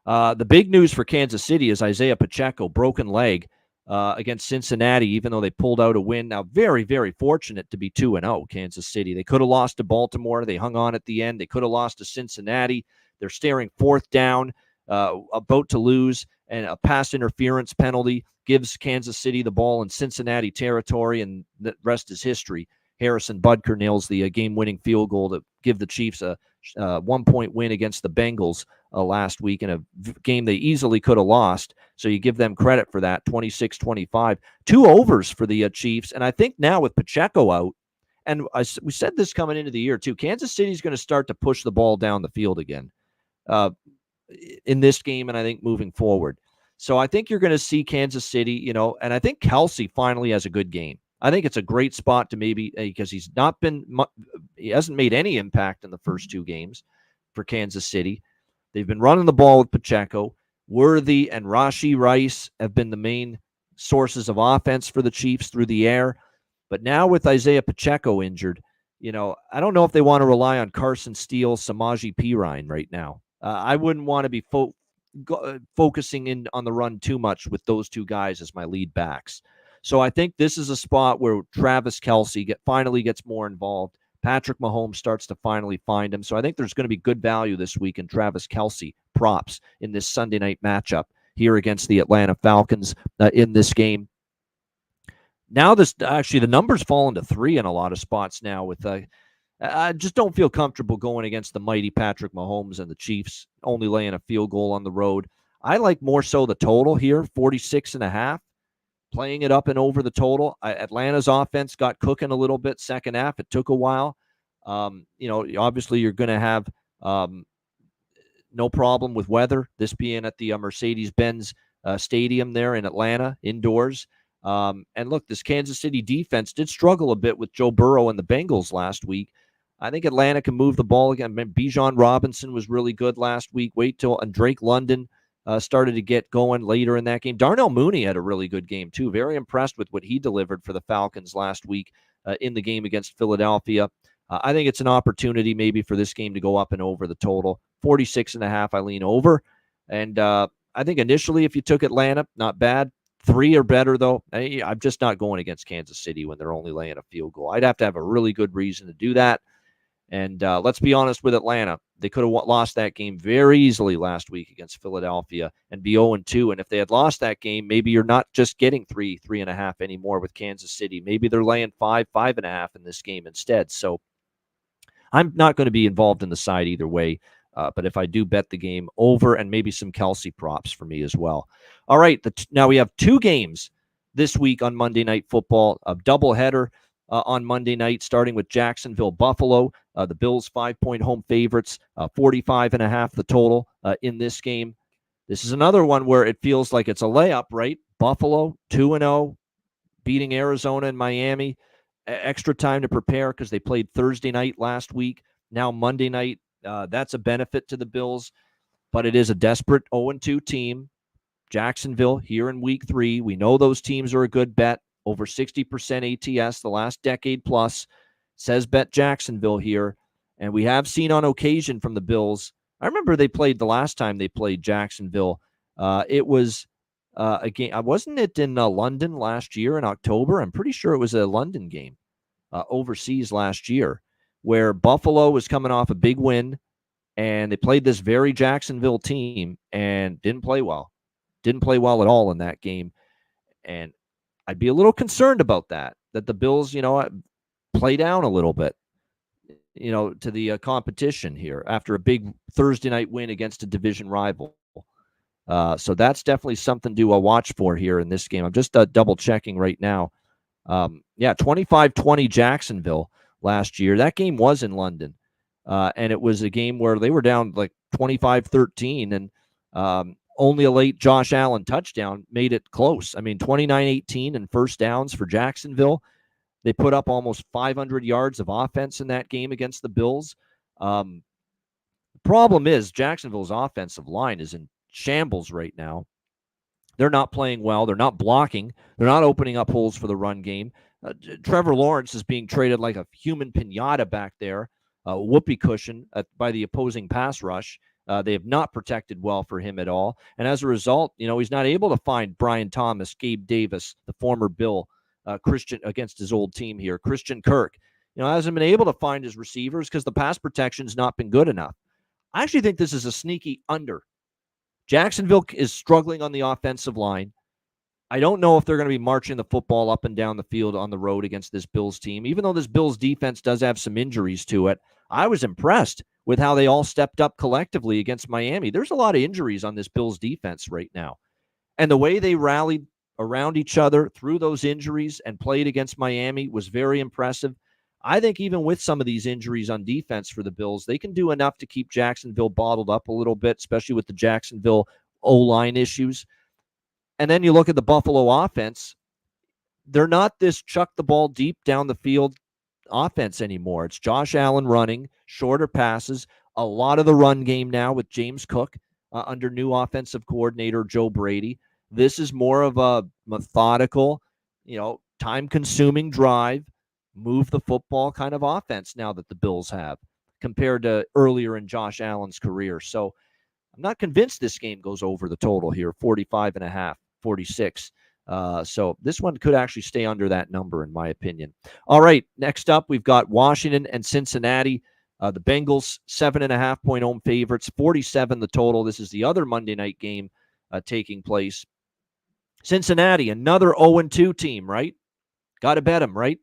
The big news for Kansas City is Isaiah Pacheco, broken leg against Cincinnati, even though they pulled out a win. Now, very, very fortunate to be 2-0, Kansas City. They could have lost to Baltimore. They hung on at the end. They could have lost to Cincinnati. They're staring 4th down, about to lose, and a pass interference penalty gives Kansas City the ball in Cincinnati territory, and the rest is history. Harrison Butker nails the game-winning field goal to give the Chiefs a 1-point win against the Bengals last week in a game they easily could have lost. So you give them credit for that, 26-25. 2 overs for the Chiefs. And I think now with Pacheco out, and we said this coming into the year too, Kansas City's going to start to push the ball down the field again in this game, and I think moving forward. So I think you're going to see Kansas City, and I think Kelce finally has a good game. I think it's a great spot to maybe, because he hasn't made any impact in the first 2 games for Kansas City. They've been running the ball with Pacheco. Worthy and Rashee Rice have been the main sources of offense for the Chiefs through the air. But now with Isaiah Pacheco injured, I don't know if they want to rely on Carson Steele, Samaje Perine right now. I wouldn't want to be focusing in on the run too much with those 2 guys as my lead backs. So I think this is a spot where Travis Kelce finally gets more involved. Patrick Mahomes starts to finally find him. So I think there's going to be good value this week in Travis Kelce props in this Sunday night matchup here against the Atlanta Falcons in this game. Now the numbers fall into 3 in a lot of spots now with I just don't feel comfortable going against the mighty Patrick Mahomes and the Chiefs only laying a field goal on the road. I like more so the total here, 46.5. Playing it up and over the total. Atlanta's offense got cooking a little bit second half. It took a while. Obviously you're going to have no problem with weather, this being at the Mercedes-Benz Stadium there in Atlanta, indoors. And look, this Kansas City defense did struggle a bit with Joe Burrow and the Bengals last week. I think Atlanta can move the ball again. Bijan Robinson was really good last week. And Drake London started to get going later in that game. Darnell Mooney had a really good game, too. Very impressed with what he delivered for the Falcons last week in the game against Philadelphia. I think it's an opportunity maybe for this game to go up and over the total. 46.5, I lean over. And I think initially if you took Atlanta, not bad. 3 or better, though, I'm just not going against Kansas City when they're only laying a field goal. I'd have to have a really good reason to do that. And let's be honest with Atlanta. They could have lost that game very easily last week against Philadelphia and be 0-2. And if they had lost that game, maybe you're not just getting 3.5 anymore with Kansas City. Maybe they're laying 5.5 in this game instead. So I'm not going to be involved in the side either way. But if I do bet the game over, and maybe some Kelsey props for me as well. All right, now we have 2 games this week on Monday Night Football, a doubleheader on Monday night, starting with Jacksonville, Buffalo. The Bills 5-point home favorites, 45.5 the total in this game. This is another one where it feels like it's a layup, right? Buffalo 2-0, beating Arizona and Miami. Extra time to prepare because they played Thursday night last week. Now Monday night. That's a benefit to the Bills, but it is a desperate 0-2 team. Jacksonville here in week 3. We know those teams are a good bet. Over 60% ATS the last decade plus. Says bet Jacksonville here. And we have seen on occasion from the Bills. I remember they played the last time they played Jacksonville. It was a game. Wasn't it in London last year in October? I'm pretty sure it was a London game overseas last year, where Buffalo was coming off a big win, and they played this very Jacksonville team and didn't play well. Didn't play well at all in that game. And I'd be a little concerned about that the Bills, play down a little bit, to the competition here after a big Thursday night win against a division rival. So that's definitely something to watch for here in this game. I'm just double checking right now. 25-20 Jacksonville last year. That game was in London, and it was a game where they were down like 25-13, and only a late Josh Allen touchdown made it close. I mean, 29-18 in first downs for Jacksonville. They put up almost 500 yards of offense in that game against the Bills. The problem is Jacksonville's offensive line is in shambles right now. They're not playing well. They're not blocking. They're not opening up holes for the run game. Trevor Lawrence is being traded like a human pinata back there, whoopee cushion by the opposing pass rush. They have not protected well for him at all. And as a result, he's not able to find Brian Thomas, Gabe Davis, the former Bill, Christian against his old team here, Christian Kirk. Hasn't been able to find his receivers because the pass protection's not been good enough. I actually think this is a sneaky under. Jacksonville is struggling on the offensive line. I don't know if they're going to be marching the football up and down the field on the road against this Bills team. Even though this Bills defense does have some injuries to it, I was impressed with how they all stepped up collectively against Miami. There's a lot of injuries on this Bills defense right now. And the way they rallied around each other through those injuries and played against Miami was very impressive. I think even with some of these injuries on defense for the Bills, they can do enough to keep Jacksonville bottled up a little bit, especially with the Jacksonville O-line issues. And then you look at the Buffalo offense. They're not this chuck the ball deep down the field offense anymore. It's Josh Allen running, shorter passes, a lot of the run game now with James Cook under new offensive coordinator Joe Brady. This is more of a methodical, time-consuming drive, move the football kind of offense now that the Bills have compared to earlier in Josh Allen's career. So I'm not convinced this game goes over the total here, 45.5, 46. So this one could actually stay under that number, in my opinion. All right, next up, we've got Washington and Cincinnati. The Bengals, 7.5-point home favorites, 47 the total. This is the other Monday night game taking place. Cincinnati, another 0-2 team, right? Got to bet them, right?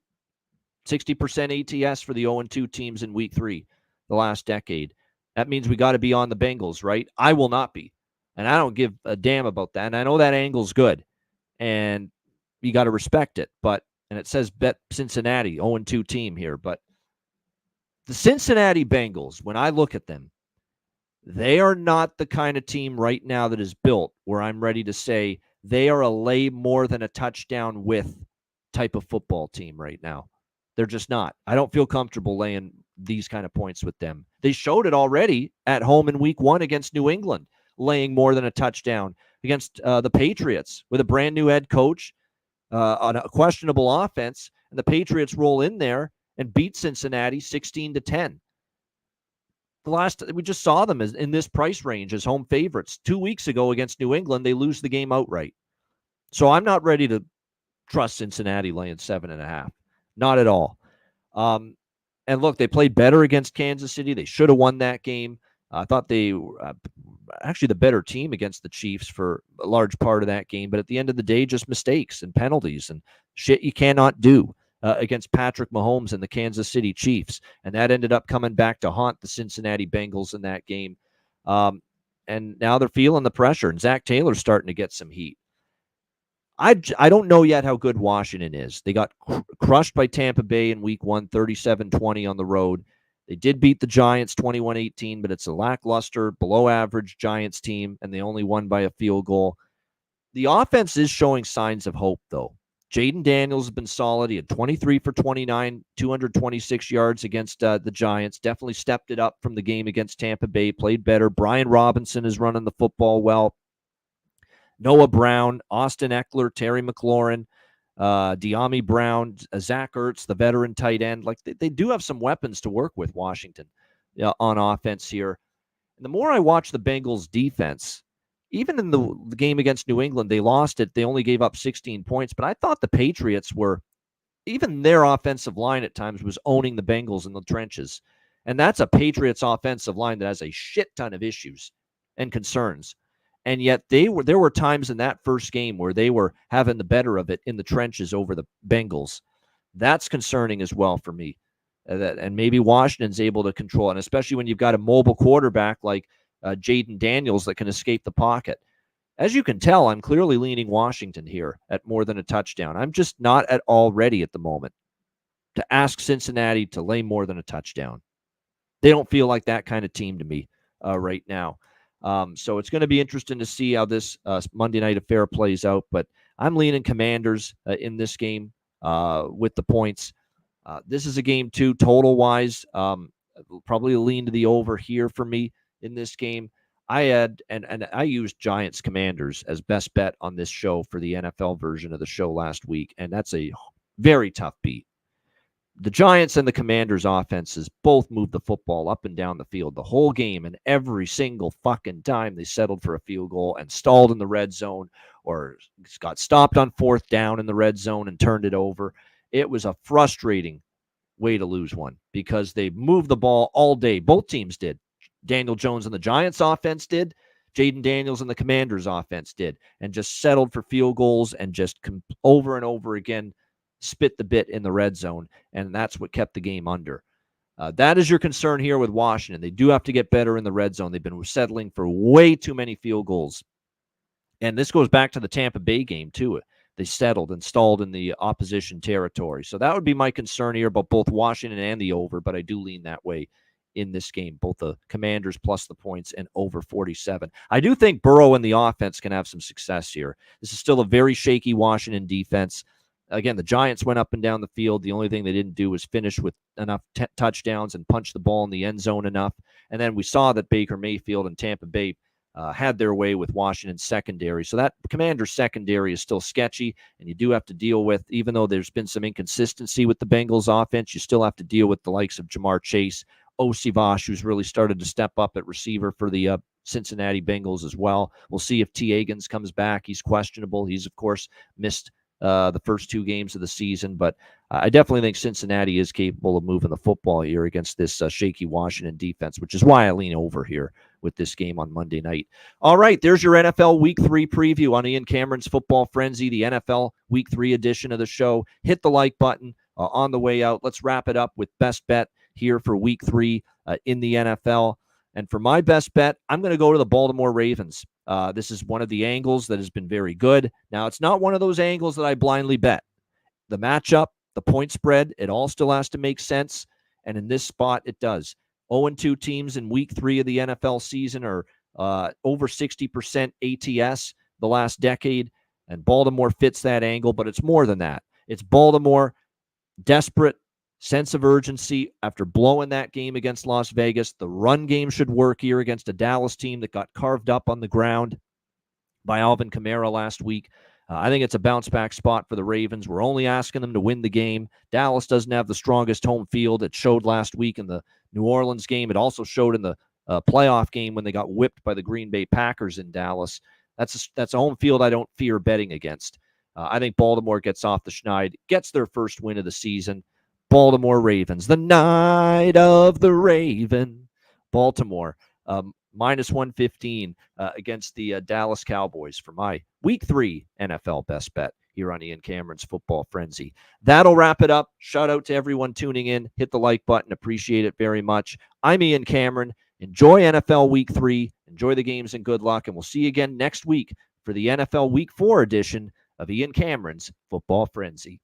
60% ATS for the 0-2 teams in week 3 the last decade. That means we got to be on the Bengals, right? I will not be. And I don't give a damn about that. And I know that angle's good. And you got to respect it. And it says bet Cincinnati, 0-2 team here. But the Cincinnati Bengals, when I look at them, they are not the kind of team right now that is built where I'm ready to say they are a lay more than a touchdown with type of football team right now. They're just not. I don't feel comfortable laying these kind of points with them. They showed it already at home in week 1 against New England, laying more than a touchdown against the Patriots with a brand new head coach on a questionable offense. And the Patriots roll in there and beat Cincinnati 16-10. We just saw them in this price range as home favorites. 2 weeks ago against New England, they lose the game outright. So I'm not ready to trust Cincinnati laying 7.5. Not at all. And look, they played better against Kansas City. They should have won that game. I thought they were actually the better team against the Chiefs for a large part of that game. But at the end of the day, just mistakes and penalties and shit you cannot do against Patrick Mahomes and the Kansas City Chiefs. And that ended up coming back to haunt the Cincinnati Bengals in that game. And now they're feeling the pressure. And Zach Taylor's starting to get some heat. I don't know yet how good Washington is. They got crushed by Tampa Bay in week 1, 37-20 on the road. They did beat the Giants 21-18, but it's a lackluster, below-average Giants team, and they only won by a field goal. The offense is showing signs of hope, though. Jaden Daniels has been solid. He had 23 for 29, 226 yards against the Giants. Definitely stepped it up from the game against Tampa Bay, played better. Brian Robinson is running the football well. Noah Brown, Austin Eckler, Terry McLaurin, De'Ami Brown, Zach Ertz, the veteran tight end. Like they do have some weapons to work with, Washington, on offense here. And the more I watch the Bengals defense, even in the game against New England, they lost it. They only gave up 16 points. But I thought the Patriots were, even their offensive line at times was owning the Bengals in the trenches. And that's a Patriots offensive line that has a shit ton of issues and concerns. And yet there were times in that first game where they were having the better of it in the trenches over the Bengals. That's concerning as well for me. And maybe Washington's able to control it, and especially when you've got a mobile quarterback like Jaden Daniels that can escape the pocket. As you can tell, I'm clearly leaning Washington here at more than a touchdown. I'm just not at all ready at the moment to ask Cincinnati to lay more than a touchdown. They don't feel like that kind of team to me right now. So it's going to be interesting to see how this Monday night affair plays out. But I'm leaning Commanders in this game with the points. This is a game, too, total-wise. Probably lean to the over here for me in this game. I had and I used Giants Commanders as best bet on this show for the NFL version of the show last week, and that's a very tough beat. The Giants and the Commanders offenses both moved the football up and down the field the whole game, and every single fucking time they settled for a field goal and stalled in the red zone or got stopped on fourth down in the red zone and turned it over. It was a frustrating way to lose one because they moved the ball all day. Both teams did. Daniel Jones and the Giants offense did. Jaden Daniels and the Commanders offense did, and just settled for field goals and just over and over again spit the bit in the red zone, and that's what kept the game under. That is your concern here with Washington. They do have to get better in the red zone. They've been settling for way too many field goals. And this goes back to the Tampa Bay game, too. They settled and stalled in the opposition territory. So that would be my concern here about both Washington and the over, but I do lean that way in this game, both the Commanders plus the points and over 47. I do think Burrow and the offense can have some success here. This is still a very shaky Washington defense. Again, the Giants went up and down the field. The only thing they didn't do was finish with enough touchdowns and punch the ball in the end zone enough. And then we saw that Baker Mayfield and Tampa Bay had their way with Washington's secondary. So that Commanders secondary is still sketchy, and you do have to deal with, even though there's been some inconsistency with the Bengals offense, you still have to deal with the likes of Jamar Chase, Osivas, who's really started to step up at receiver for the Cincinnati Bengals as well. We'll see if T. Higgins comes back. He's questionable. He's, of course, missed the first 2 games of the season, but I definitely think Cincinnati is capable of moving the football here against this shaky Washington defense, which is why I lean over here with this game on Monday night. All right, there's your NFL Week 3 preview on Ian Cameron's Football Frenzy, the NFL Week 3 edition of the show. Hit the like button on the way out. Let's wrap it up with best bet here for Week 3 in the NFL. And for my best bet, I'm going to go to the Baltimore Ravens. This is one of the angles that has been very good. Now, it's not one of those angles that I blindly bet. The matchup, the point spread, it all still has to make sense. And in this spot, it does. 0-2 teams in Week 3 of the NFL season are over 60% ATS the last decade. And Baltimore fits that angle, but it's more than that. It's Baltimore, desperate, sense of urgency after blowing that game against Las Vegas. The run game should work here against a Dallas team that got carved up on the ground by Alvin Kamara last week. I think it's a bounce-back spot for the Ravens. We're only asking them to win the game. Dallas doesn't have the strongest home field. It showed last week in the New Orleans game. It also showed in the playoff game when they got whipped by the Green Bay Packers in Dallas. That's a home field I don't fear betting against. I think Baltimore gets off the schneid, gets their first win of the season. Baltimore Ravens, the night of the Raven. Baltimore, minus 115 against the Dallas Cowboys for my Week 3 NFL best bet here on Ian Cameron's Football Frenzy. That'll wrap it up. Shout out to everyone tuning in. Hit the like button. Appreciate it very much. I'm Ian Cameron. Enjoy NFL Week 3. Enjoy the games and good luck. And we'll see you again next week for the NFL Week 4 edition of Ian Cameron's Football Frenzy.